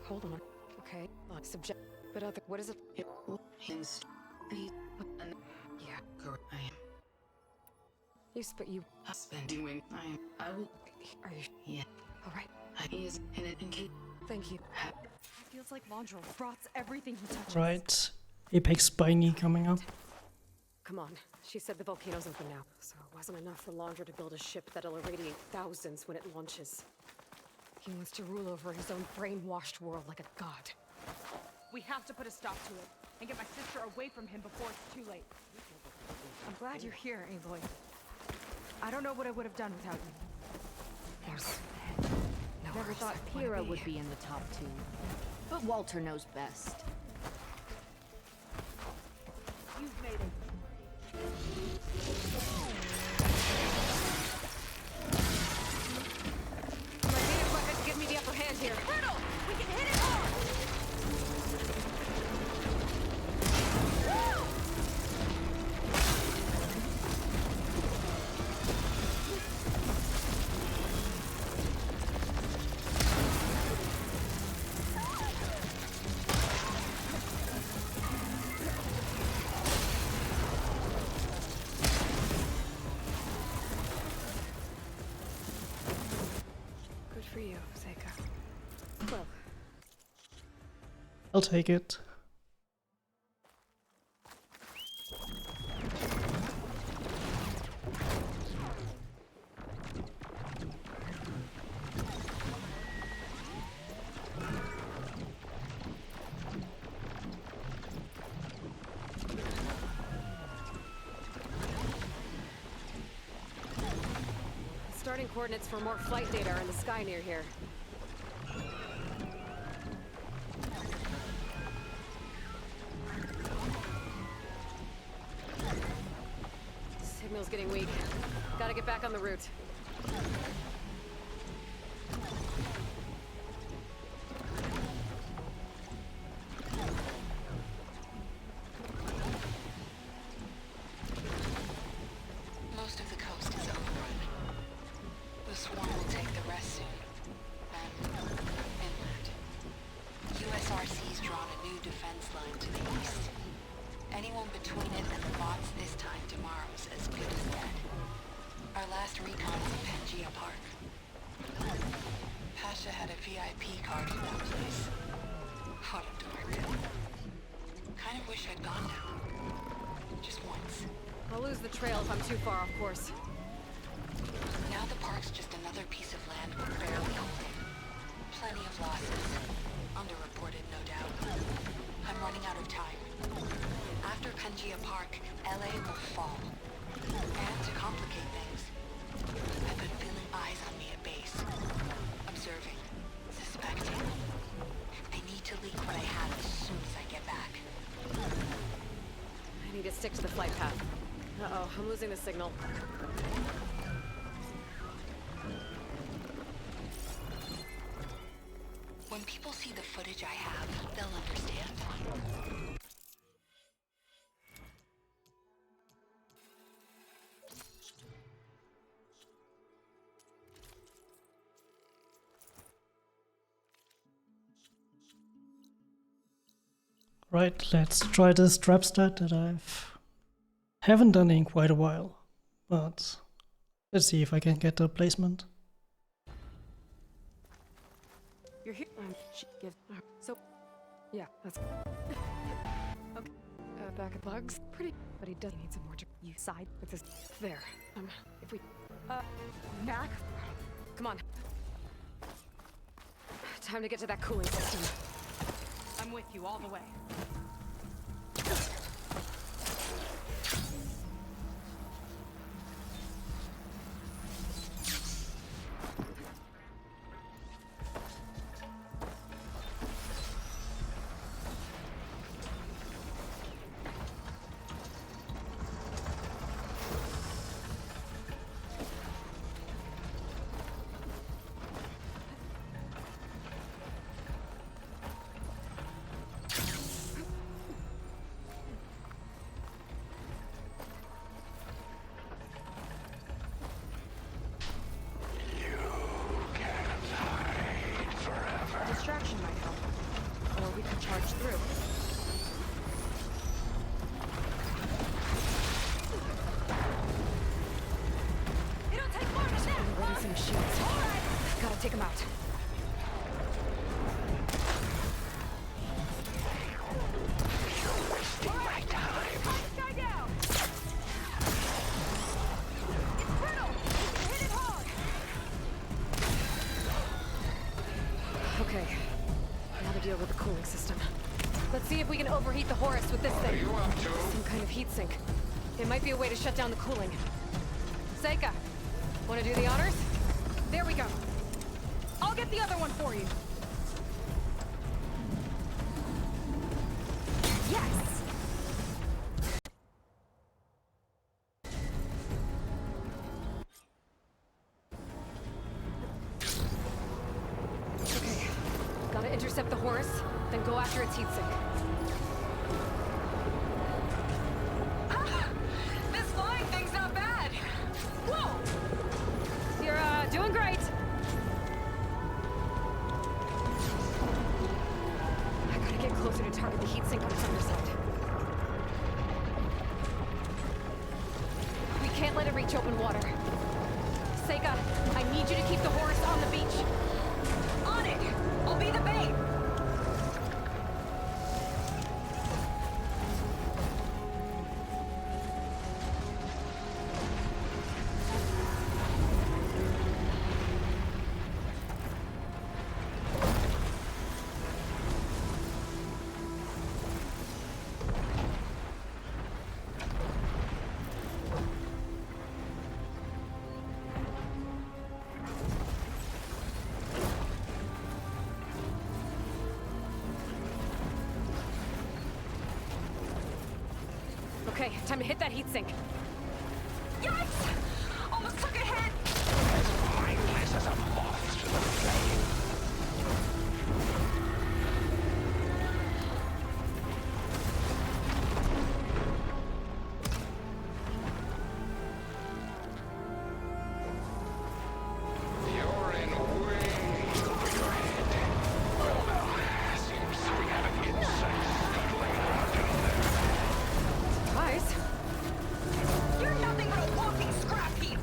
Hold on. Okay, subject. But what is it? Yeah. You I will. Are you? Yeah. All right. He is in it in case. Thank you. It feels like Mondrel rots everything he touches. Right. Apex Spiny coming up. Come on. She said the volcano's open now. So it wasn't enough for Laundra to build a ship that'll irradiate thousands when it launches. He wants to rule over his own brainwashed world like a god. We have to put a stop to it and get my sister away from him before it's too late. I'm glad you're here, Aloy. I don't know what I would have done without you. There's Never thought Pyrrha would be in the top 2. But Walter knows best. You've made it. My data equipment give me the upper hand here. Brutal! We can hit it hard! Good for you, Seika. Well, I'll take it. starting coordinates for more flight data are in the sky near here. Signal's getting weak. Gotta get back on the route. Most of the coast is overrun. The swarm will take the rest soon. And inland. USRC's drawn a new defense line to the east. Anyone between it and the bots this time tomorrow's as good as dead. Our last recon's in Pangea Park. Pasha had a VIP card for that place. What a dork. Kind of wish I'd gone now. Just once. I'll lose the trail if I'm too far off course. Now the park's just another piece of land we're barely holding. Plenty of losses. Underreported, no doubt. I'm running out of time. After Pangea Park, LA will fall. And to complicate things, I've been feeling eyes on me at base. Observing. Suspecting. need to stick to the flight path. Uh-oh, I'm losing the signal. When people see the footage I have, they'll understand. Right, let's try this trap start that haven't done in quite a while. But let's see if I can get the placement. You're here. Give. So, yeah, that's okay. Back of bugs, pretty, but he does need some more. You side with this. There. If we, Mac, come on. Time to get to that cooling system. I'm with you all the way. Distraction might help. Or we can charge through. It'll take more than that! I'm ready some shields. Alright! Gotta take him out. You're wasting my time. Put this guy down! It's brittle! You can hit it hard! Okay. Now to deal with the cooling system. Let's see if we can overheat the Horus with this thing. Some kind of heat sink. It might be a way to shut down the cooling. Seika, wanna do the honors? There we go. I'll get the other one for you. Yes! Okay. Gotta intercept the Horus, then go after its heatsink. This flying thing's not bad! Whoa! You're, doing great! I gotta get closer to target the heatsink on its underside. We can't let it reach open water. Seika, I need you to keep the Horus on the beach. On it! I'll be the bait! Okay, time to hit that heatsink. Yikes! Almost took a hit! Mindless as a moth to the flame. You're in way over your head. Well, now, seems we have an insect scuttling around down there. Surprise. You're nothing but a walking scrap heap!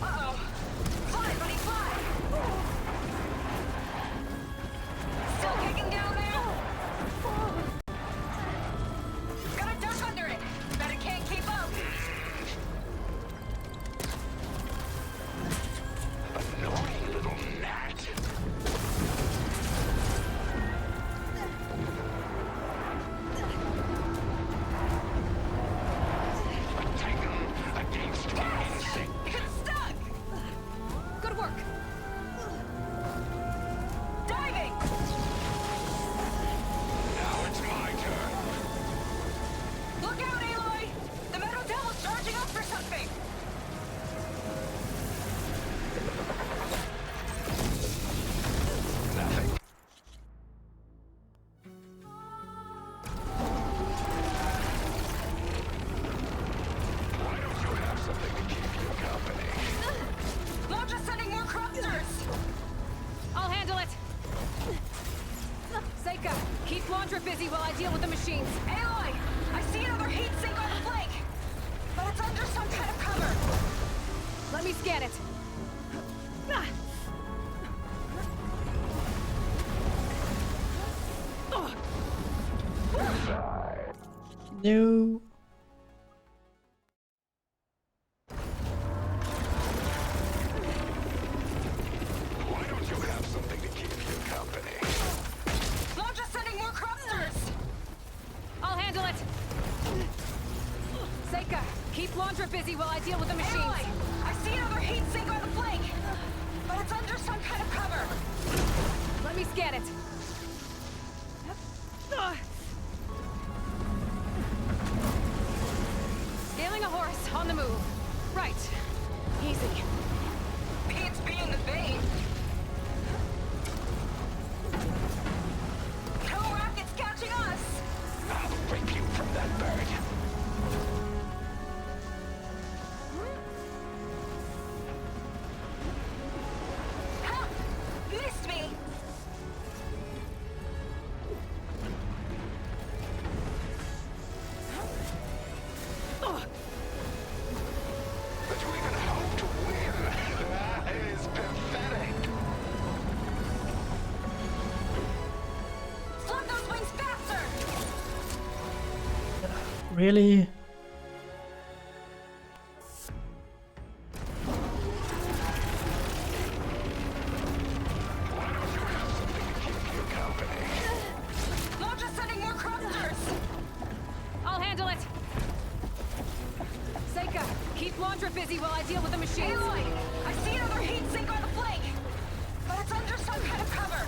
Uh-oh! Fly, buddy, fly! Still kicking down there? Gotta duck under it! Bet it can't keep up! Annoying little gnat. A titan against an insect. It's stuck! Good work. machines. Aloy! I see another heat sink on the flank! But it's under some kind of cover. Let me scan it. No. Why don't you have something to keep you company? Launch sending more cropsters! I'll handle it. Seika, keep Laundra busy while I deal with the machines. Aloy, I see another heat sink on the flank, but it's under some kind of cover. Let me scan it. Scaling a horse on the move. Right. Easy. Pete's being the bait. No rockets catching us! I'll rip you from that bird. Ha! Missed me! That you even hope to win. That is pathetic. Flood those wings faster! Really? Launch sending more cropsters! I'll handle it. Seika, keep Laundra busy while I deal with the machines. Aloy, I see another heat sink on the flank, but it's under some kind of cover.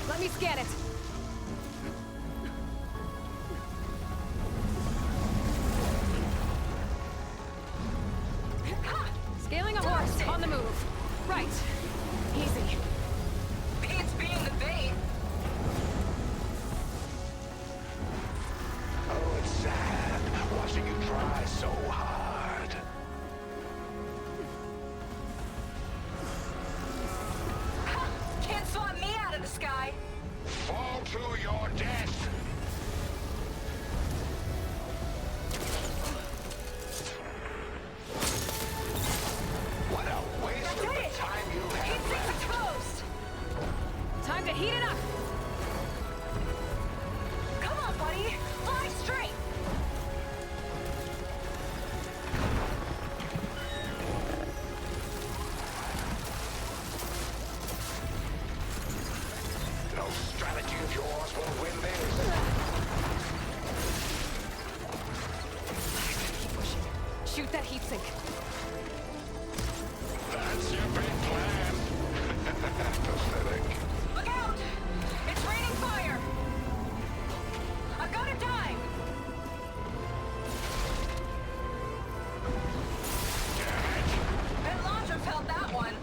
Let me scan it. Ha! Scaling a horse on the move. Right. Easy. Pete's being the bait. Oh, it's sad watching you try so hard. Ha! Can't swat me out of the sky. Fall to your death. What a waste That's of the it! time you Heat have sink's left. exposed! Time to heat it up! Come on, buddy! Fly straight! No strategy of yours will win this. Shoot that heat sink. That's your big plan. Pathetic. Look out! It's raining fire! I've got a dime! Bet Laundra felt that one.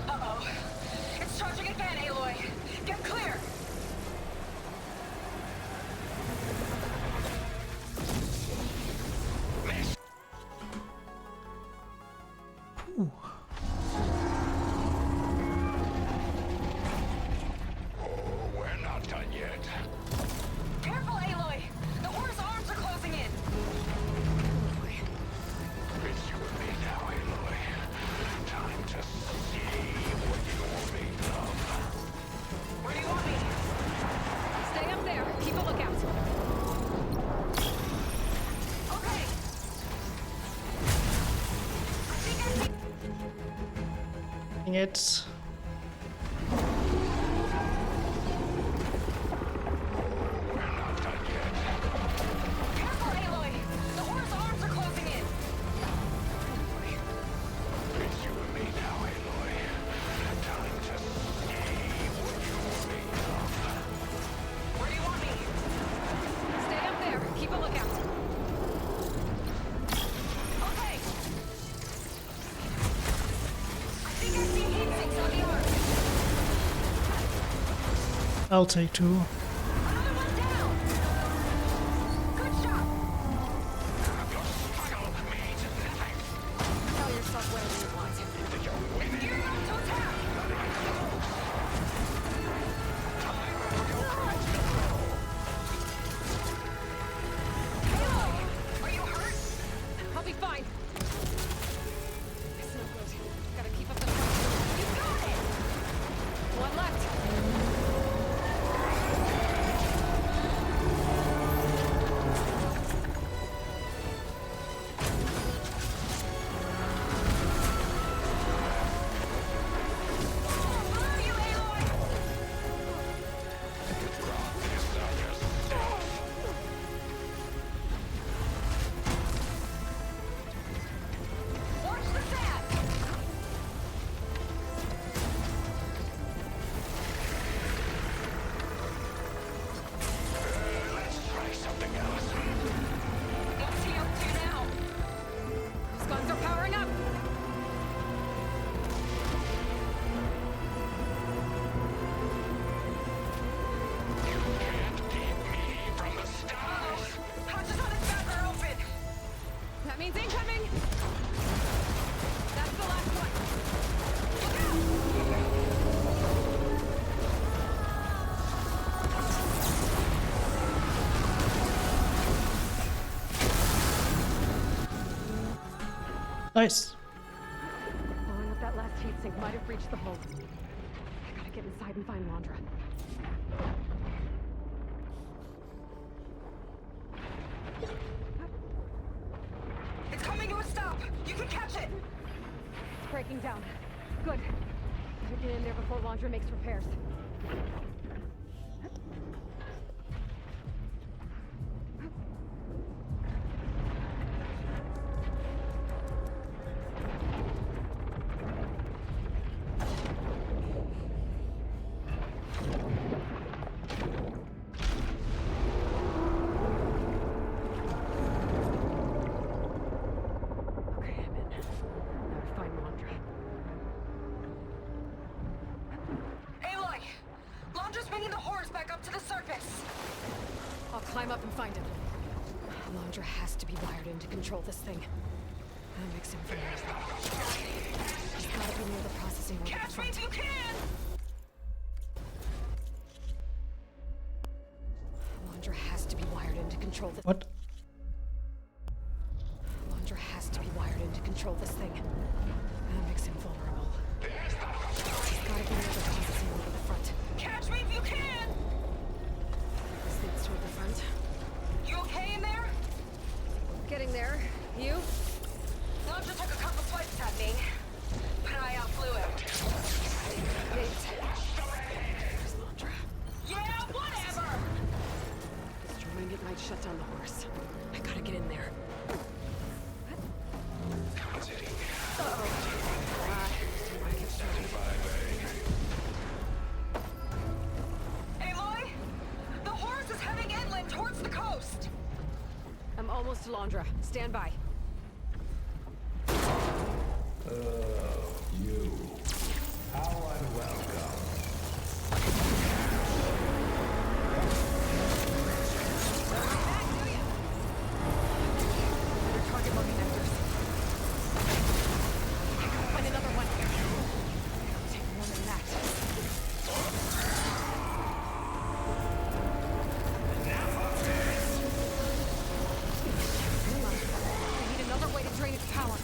Uh-oh. It's charging again, Aloy. Get clear! Ooh. Oh, we're not done yet. Careful, Aloy! The Hor's arms are closing in! It's you and me now, Aloy. Time to see what you're made of. Where do you want me? Stay up there. Keep a lookout. Okay. I think I see... Dang it. Careful, Aloy! The Hor's arms are closing in! It's you and me now, Aloy. Time to see what you're made of. Where do you want me? Stay up there. Keep a lookout. Okay. I think I see heat sinks on the arms. I'll take two. Another one down! Good shot! Tell yourself whatever you want. Gear up to attack! Nice. Blowing up that last heatsink might have breached the hull. I gotta get inside and find Landra. It's coming to a stop! You can catch it! It's breaking down. Good. Better get in there before Landra makes repairs. Okay, I'm in. Now to find Landra. Aloy! Landra's bringing the horrors back up to the surface! I'll climb up and find him. Landra has to be wired in to control this thing. That makes him vulnerable. He's gotta be near the processing order. Catch me if you can! Landra has to be wired in to control this. What? Landra has to be wired in to control this thing. That makes him vulnerable. He's gotta be near the processing order at the front. Catch me if you can! This leads toward the front. You okay in there? Getting there. You? Landra took a couple swipes at me, but I outflew him. Nate. Where's Landra? Yeah, whatever! Destroying it might shut down the horse. I gotta get in there. Aloy! The horse is heading inland towards the coast! I'm almost to Landra. Stand by. You. How unwelcome. Better target more connectors. I gotta find another one. It'll take more than that. I need another way to drain its power.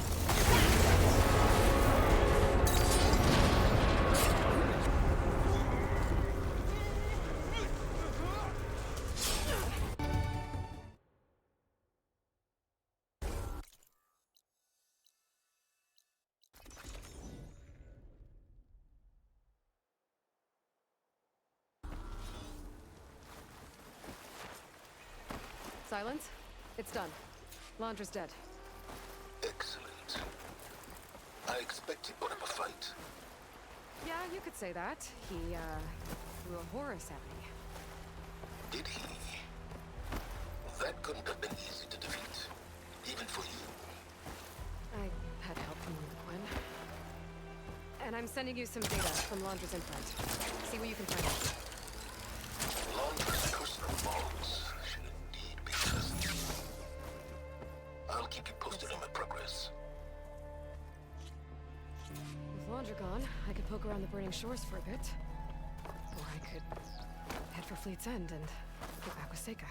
Silence? It's done. Landra's dead. Excellent. I expect he put up a fight. Yeah, you could say that. He, threw a Horus at me. Did he? That couldn't have been easy to defeat. Even for you. I had help from Quinn. And I'm sending you some data from Landra's implant. See what you can find out. Landra's personal bonds should indeed be present. I'll keep you posted on my progress. With Landra gone, I could poke around the burning shores for a bit. Or I could head for Fleet's End and get back with Seika.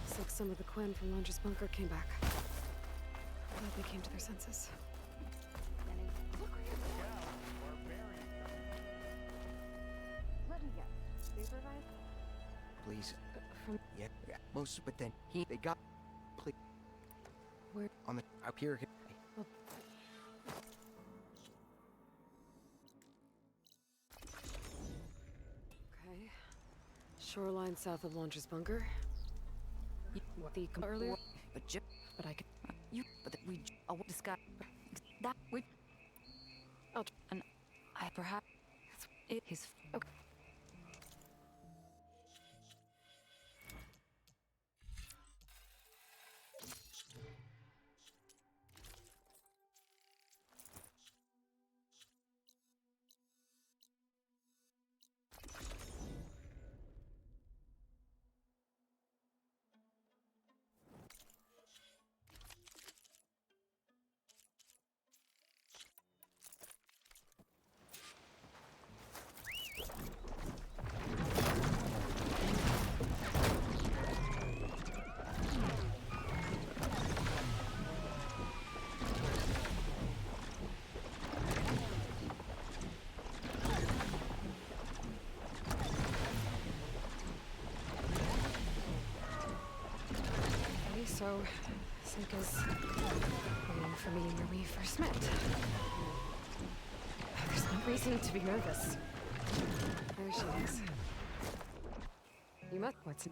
Looks like some of the Quen from Landra's bunker came back. Glad they came to their senses. Let me guess. They survived? Please. From Yeah. Most, but then they got. Please. Where? On the up here. Well, okay. Shoreline south of Landra's bunker. The earlier, but I could. But we. Oh, this guy. That we. I'll. And I perhaps. It is. Okay. So, Seika's waiting for me where we first met. There's no reason to be nervous. There she is. You must. What's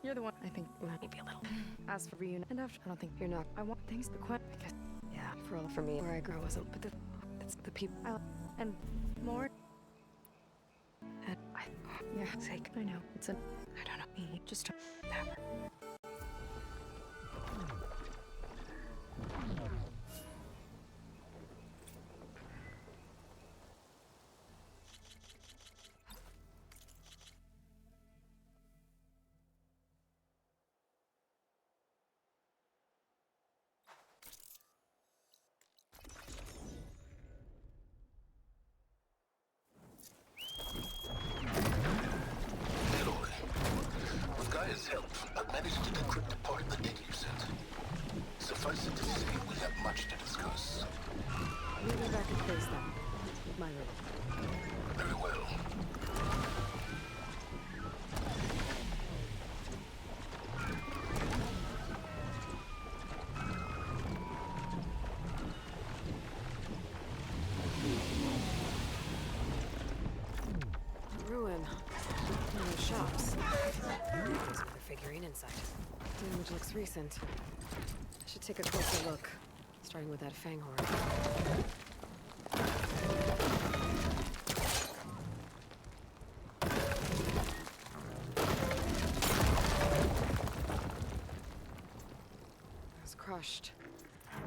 You're the one. I think maybe a little. As for reunion, and after, I don't think you're not. I want things to quit because, yeah, for me, where I grew wasn't. But it's the people I and more. And yeah, sake. I know it's I don't know. Me just never. Gaia's help, I've managed to decrypt the part of the data you sent. Suffice it to say, we have much to discuss. Meet me back in place then. My room. Very well. Ruin. One of those shops. There's another figurine inside. Damage looks recent. I should take a closer look. Starting with that Fanghorn. It was crushed.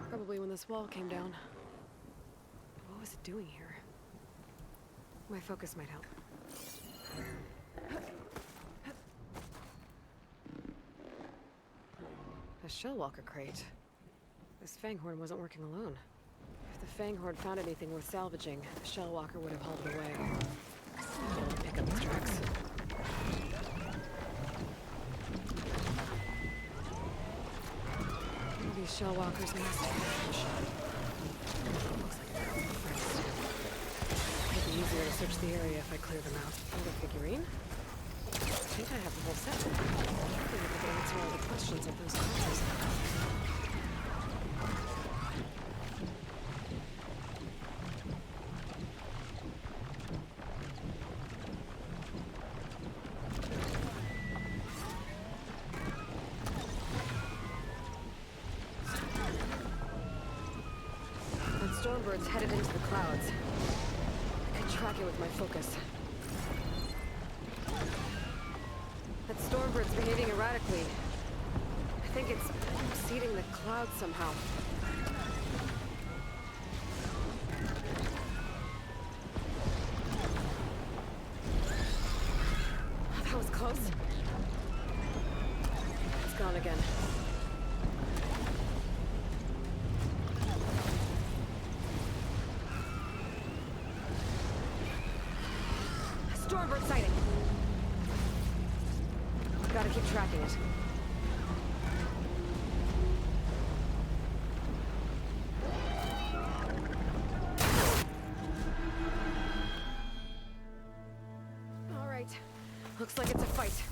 Probably when this wall came down. What was it doing here? My focus might help. A Shellwalker crate. This Fanghorn wasn't working alone. If the Fanghorn found anything worth salvaging, the Shellwalker would have hauled it away. I'll pick up his tracks. These Shellwalkers must have been shot. Looks like they're all friends. It'd be easier to search the area if I clear them out. Another figurine? I think I have the whole set. I think I could answer all the questions of those answers. That Stormbird's headed into the clouds. I can track it with my focus. That Stormbird's behaving erratically. I think it's seeding the clouds somehow. That was close. It's gone again. Stormbird sighting. Gotta keep tracking it. All right. Looks like it's a fight.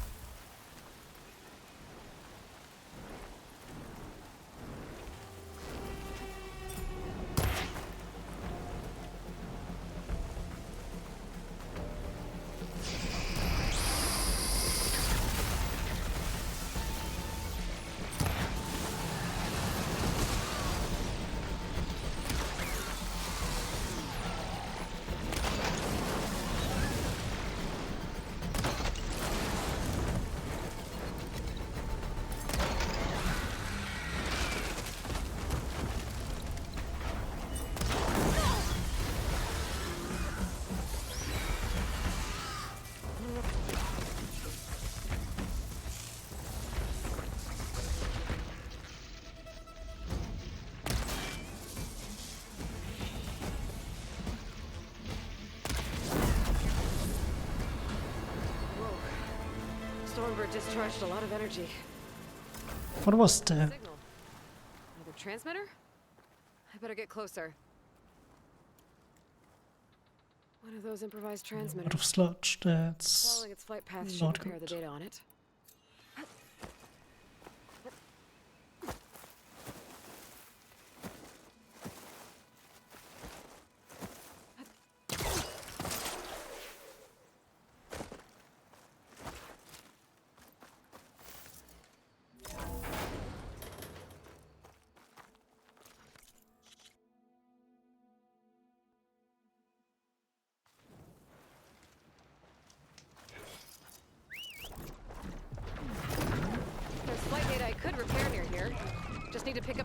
Stormbird discharged a lot of energy. What was that? Signal. Another transmitter? I better get closer. One of those improvised transmitters. Out of sludge, that's Following its flight path should not repair the good. data on it.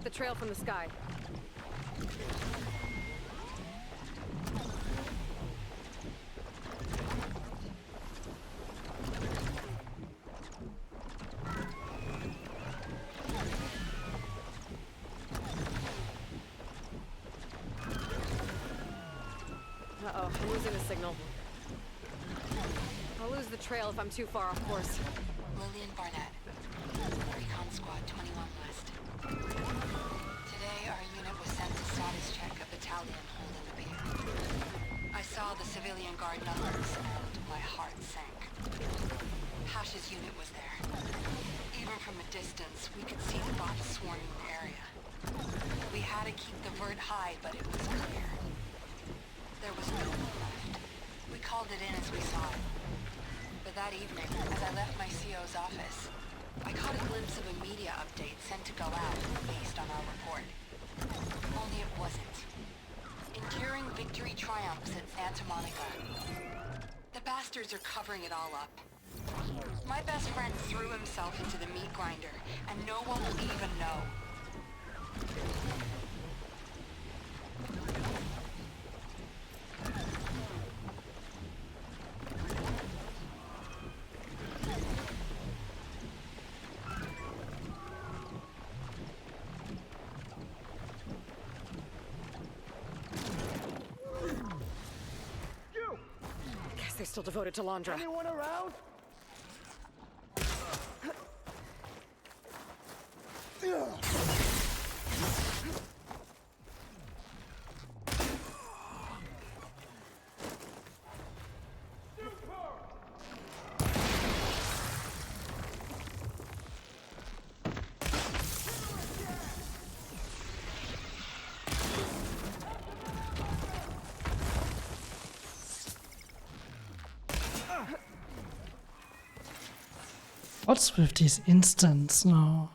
the trail from the sky. Uh-oh, I'm losing the signal. I'll lose the trail if I'm too far off course. Lillian Barnett, Recon Squad 21 West. Today, our unit was sent to status check a battalion holding the pier. I saw the civilian guard numbers, and my heart sank. Hash's unit was there. Even from a distance, we could see the bots swarming the area. We had to keep the vert high, but it was clear. There was no one left. We called it in as we saw it. But that evening, as I left my CO's office, I caught a glimpse of a media update sent to go out based on our report. Only it wasn't. Enduring victory triumphs at Santa Monica. The bastards are covering it all up. My best friend threw himself into the meat grinder, and no one will even know. They're still devoted to Londra. Anyone around? What's with these instants now?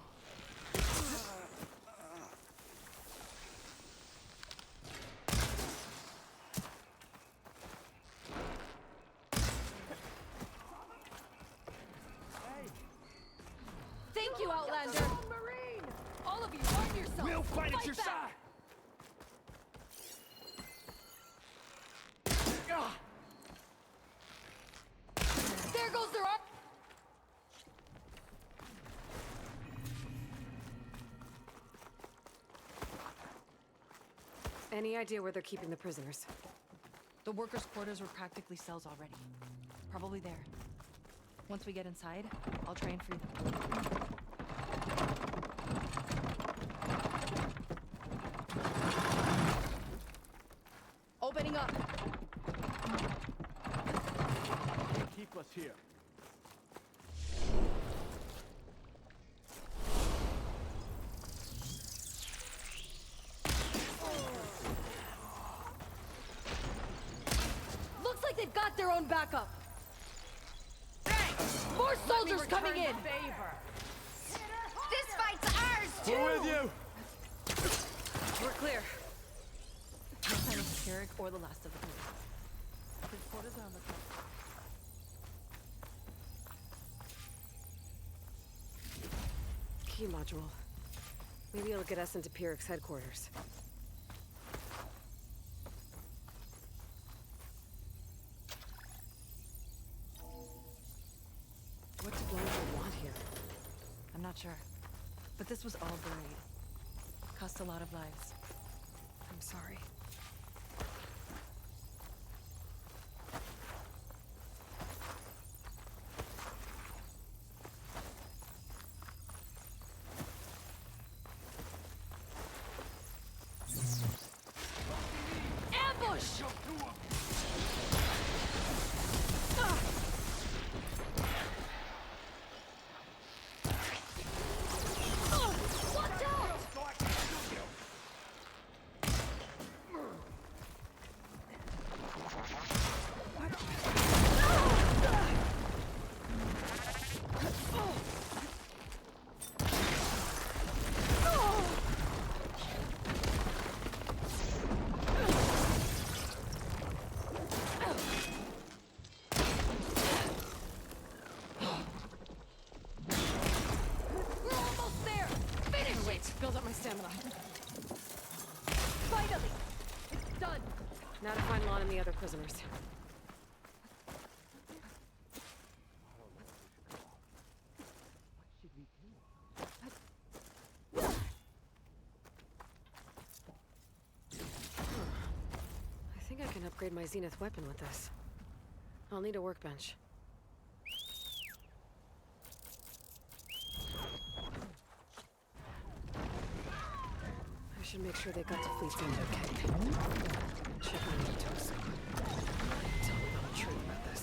Thank you, Outlander! All of you, arm yourself! We'll fight at your back. side! There goes their arm! Any idea where they're keeping the prisoners? The workers' quarters were practically cells already. Probably there. Once we get inside, I'll try and free them. Opening up! Keep us here. Looks like they've got their own backup! More soldiers coming in! This fight's ours, too! We're with you! We're clear. No sign of Keurig or the last of the police. The quarters are on the top. Key module. Maybe it'll get us into Pyrrhic's headquarters. What did Londra want here? I'm not sure. But this was all buried. Cost a lot of lives. I'm sorry. Ambush! Watch out! find the other prisoners. I think I can upgrade my Zenith weapon with this. I'll need a workbench. I should make sure they got to Fleet's End okay. Check on the torso. Tell me the truth about this.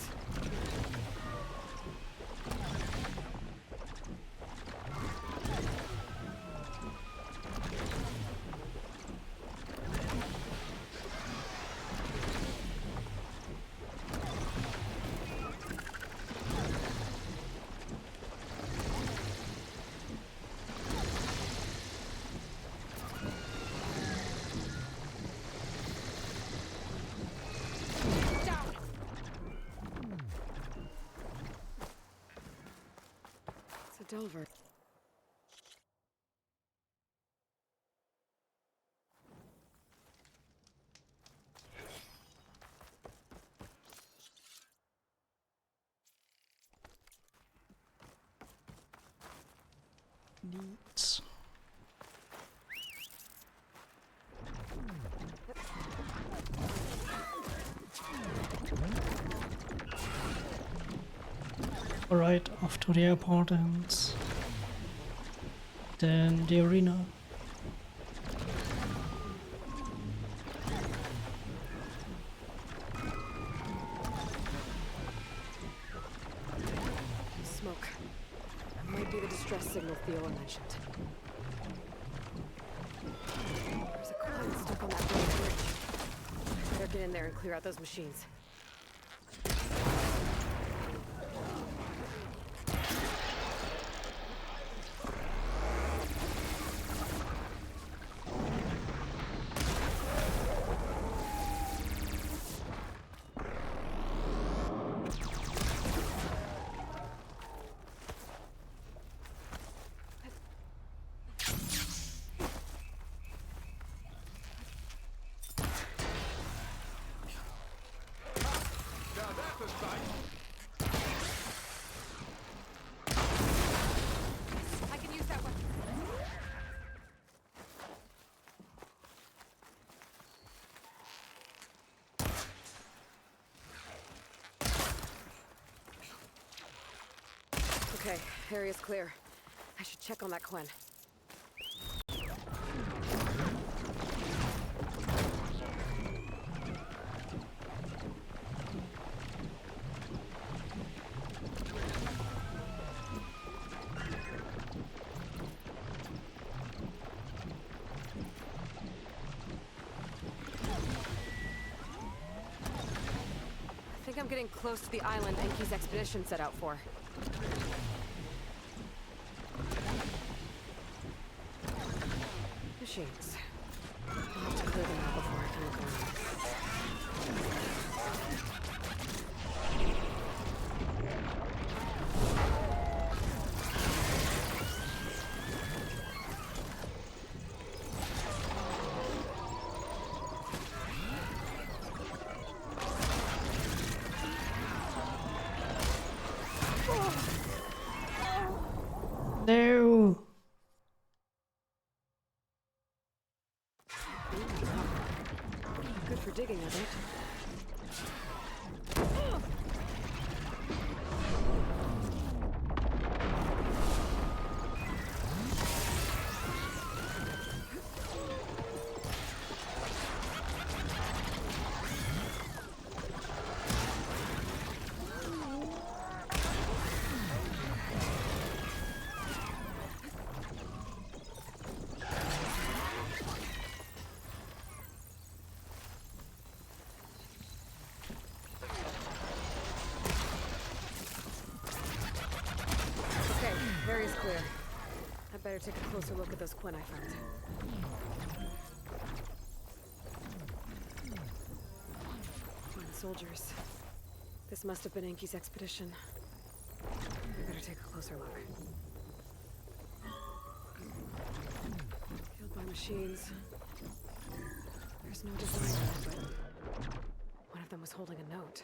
Delver. Neat. Alright, off to the airport and then the arena. Smoke. That might be the distress signal Theo mentioned. There's a coin stuck on that bridge. Better get in there and clear out those machines. I can use that weapon. Okay, area's clear. I should check on that Quen. I think I'm getting close to the island Enki's expedition set out for. Machines. I'll have to clear them out before I can look around. No! Good for digging, I bet. Area's clear. I better take a closer look at those Quen I found. Quen soldiers. This must have been Enki's expedition. I better take a closer look. Killed by machines. There's no design on it, but was holding a note.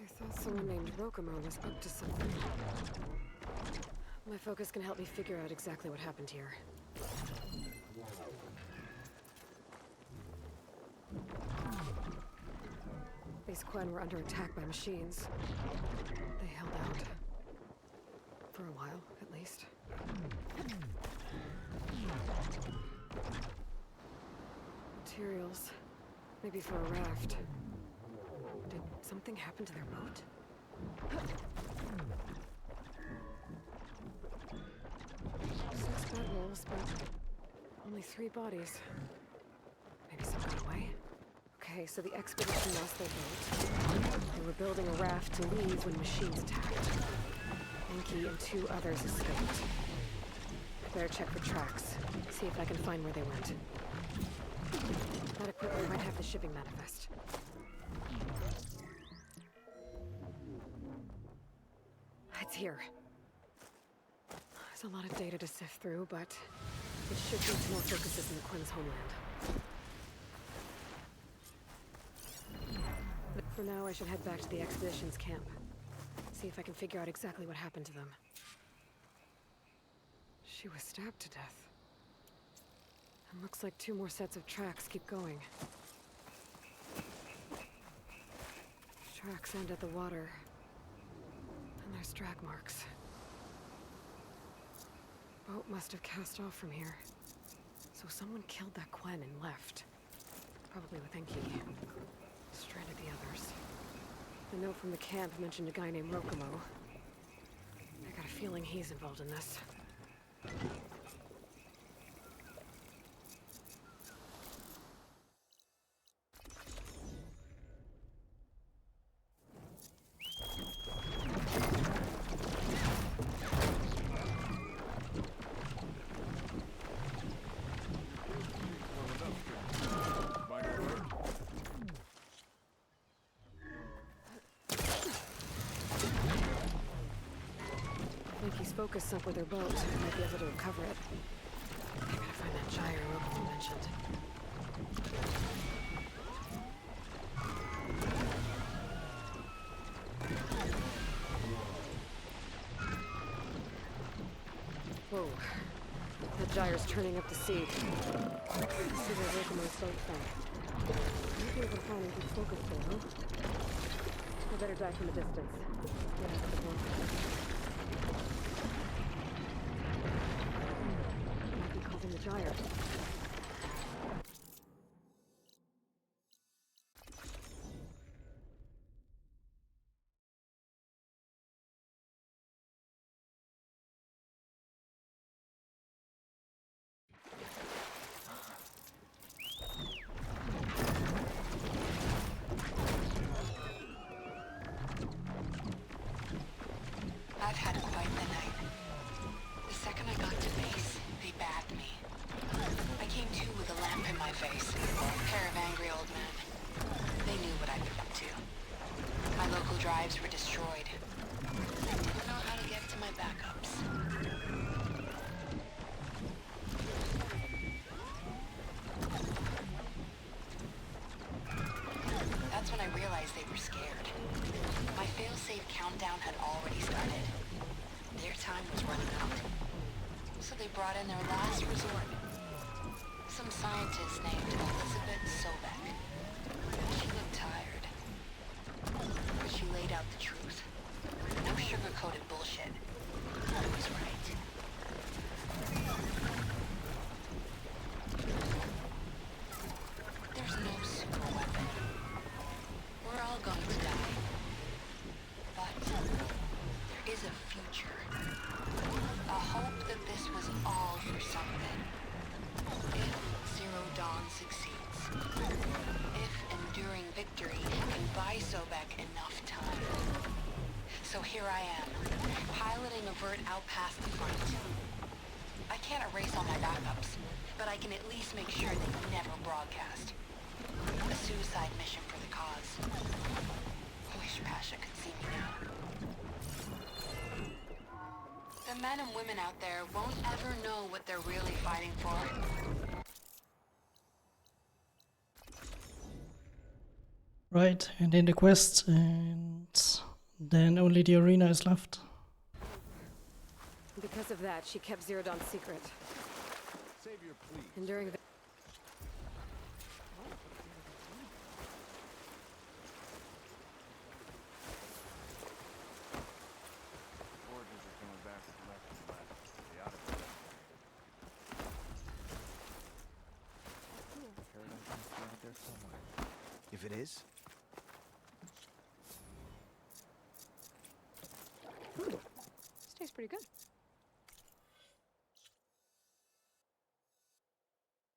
I thought someone named Rokumo was up to something. My focus can help me figure out exactly what happened here. These Quen were under attack by machines. They held out. For a while, at least. Materials. Maybe for a raft. Did something happen to their boat? 6 bedrolls, but only 3 bodies. Maybe some got away? Okay, so the expedition lost their boat. They were building a raft to leave when machines attacked. Enki and 2 others escaped. I better check for tracks. See if I can find where they went. That equipment might have the shipping manifest. It's here. There's a lot of data to sift through, but it should lead to more focuses in the Quen's homeland. For now, I should head back to the expedition's camp. See if I can figure out exactly what happened to them. She was stabbed to death. And looks like 2 more sets of tracks keep going. Tracks end at the water. And there's drag marks. Boat must have cast off from here. So someone killed that Quen and left. Probably with Enki. Stranded the others. The note from the camp mentioned a guy named Rokumo. I got a feeling he's involved in this. Focus sunk with her boat. I might be able to recover it. I gotta find that gyre Rokumo mentioned. Whoa. That gyre's turning up the sea. Let's see where Rokumo's boat sank. Might be able to find a good focus there, huh? I better dive from a distance. Get out of the water. In the gyre. I've had quite the night. The second I got to base, they bagged me. I came to with a lamp in my face. A pair of angry old men. They knew what I'd been up to. My local drives were destroyed. I didn't know how to get to my backups. That's when I realized they were scared. My fail-safe countdown had already started. Their time was running out. So they brought in their last resort. Some scientist named Elizabeth Sobek. She looked tired. But she laid out the truth. No sugar-coated bullshit. I was right. There's no super weapon. We're all going to die. But there is a future. A hope that this was all for something. If Zero Dawn succeeds. If enduring victory can buy Sobek enough time. So here I am, piloting a vert out past the front. I can't erase all my backups, but I can at least make sure they never broadcast. A suicide mission for the cause. Wish Pasha could see me now. The men and women out there won't ever know what they're really fighting for. Right, and in the quest, and then only the arena is left. Because of that, she kept Zerodon secret. Savior, please. And during the... Forges are coming back with less and less. They ought to be. Paradise must be out there somewhere. If it is, This tastes pretty good.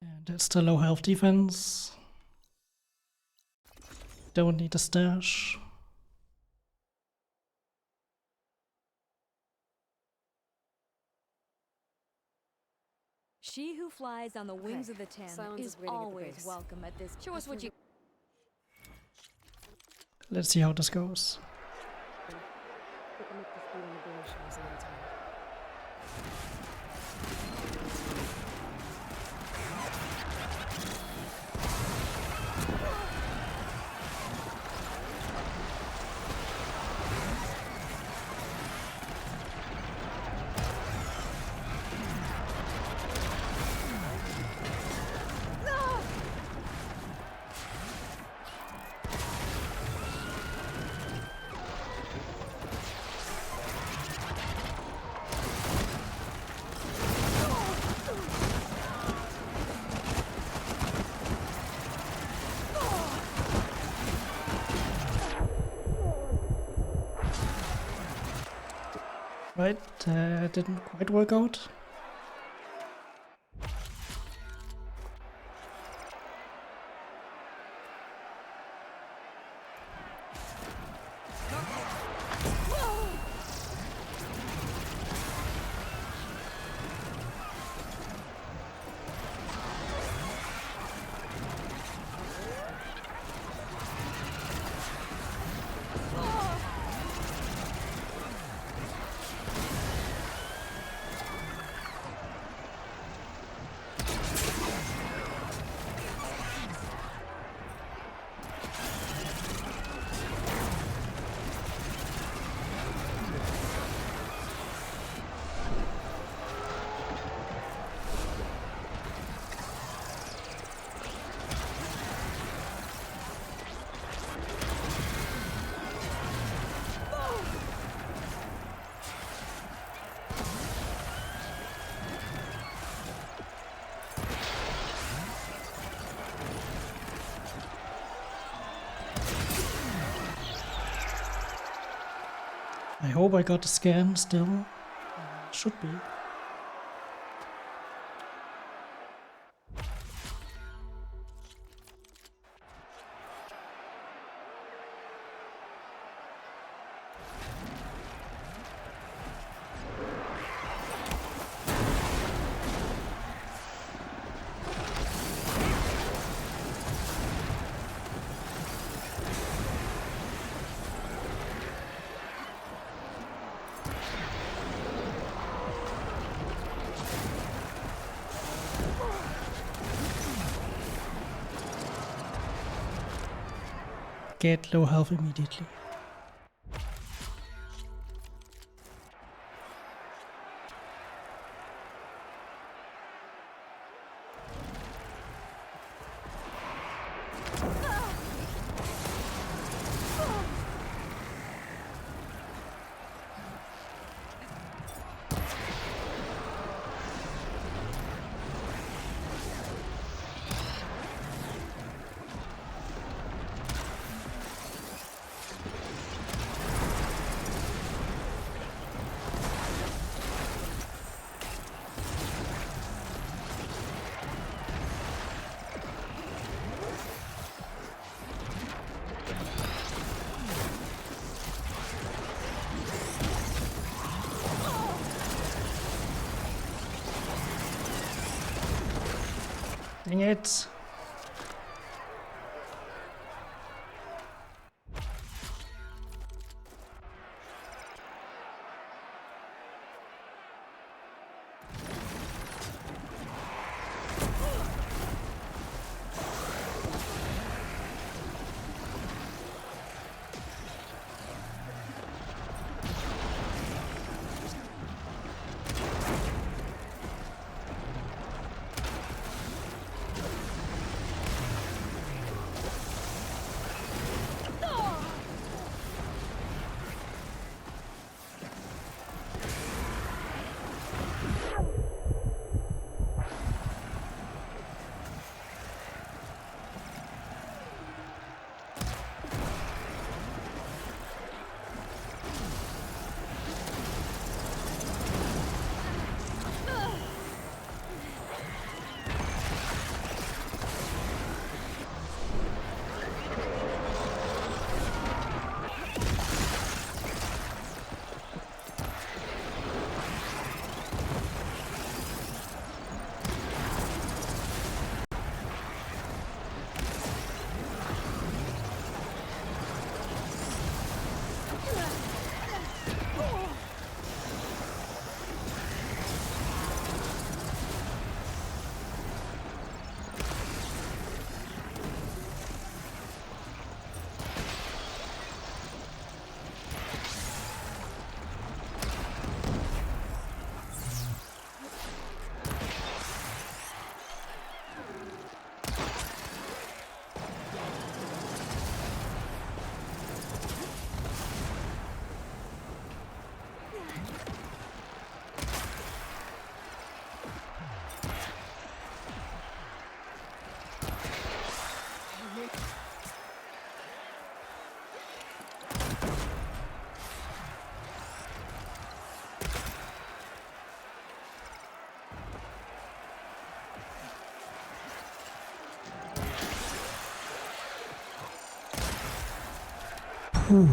And that's the low health defense. Don't need a stash. She who flies on the wings of the Ten Silence is is waiting at the always base. welcome at this. Show us what you... Let's see how this goes. Pick 'em up to speed on the bridge. There's a little time. Right, didn't quite work out. I hope I got the scan still. Should be. Get low health immediately. Dang it. Whew.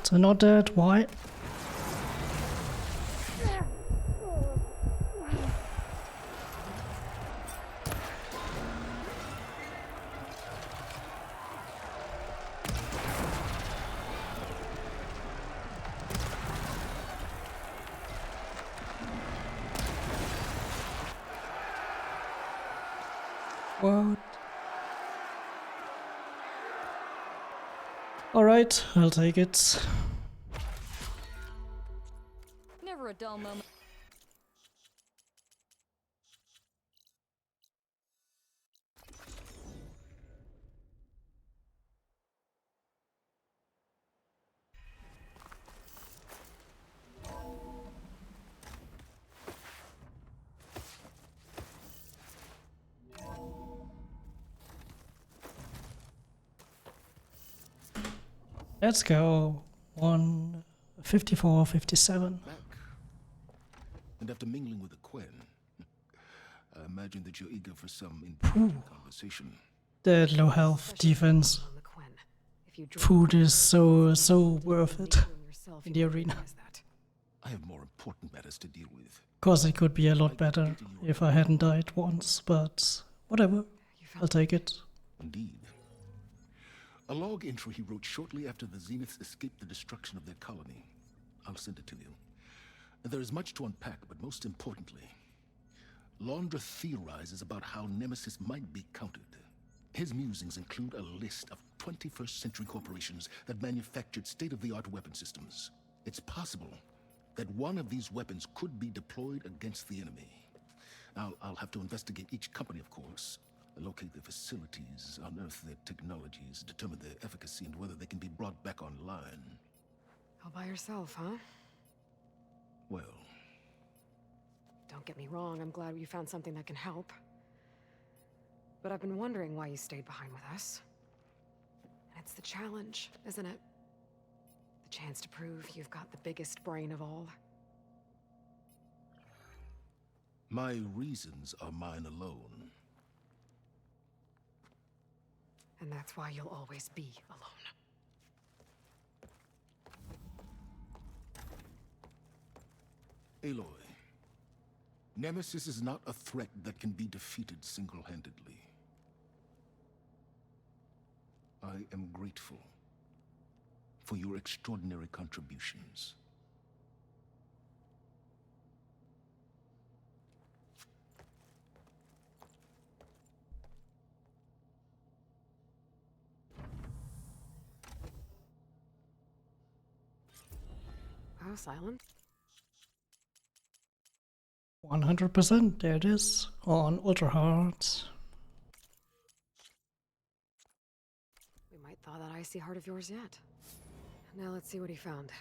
Still not dead. Why? What? Alright, I'll take it. Never a dull moment. Let's go. 1:54:57. And after mingling with a Quen, I imagine that you're eager for some important conversation. That low health defense. Food is so worth it in the arena. I have more important matters to deal with. Of course, it could be a lot better if I hadn't died once, but whatever. I'll take it. Indeed. A log entry he wrote shortly after the Zeniths escaped the destruction of their colony. I'll send it to you. There is much to unpack, but most importantly, Laundra theorizes about how Nemesis might be countered. His musings include a list of 21st century corporations that manufactured state-of-the-art weapon systems. It's possible that one of these weapons could be deployed against the enemy. Now, I'll have to investigate each company, of course, locate their facilities, unearth their technologies, determine their efficacy, and whether they can be brought back online. All by yourself, huh? Well... Don't get me wrong, I'm glad you found something that can help. But I've been wondering why you stayed behind with us. And it's the challenge, isn't it? The chance to prove you've got the biggest brain of all. My reasons are mine alone. And that's why you'll always be alone. Aloy, Nemesis is not a threat that can be defeated single-handedly. I am grateful for your extraordinary contributions. Oh, silent? 100%, there it is, on Ultra Hard. We might thaw that icy heart of yours yet. Now let's see what he found.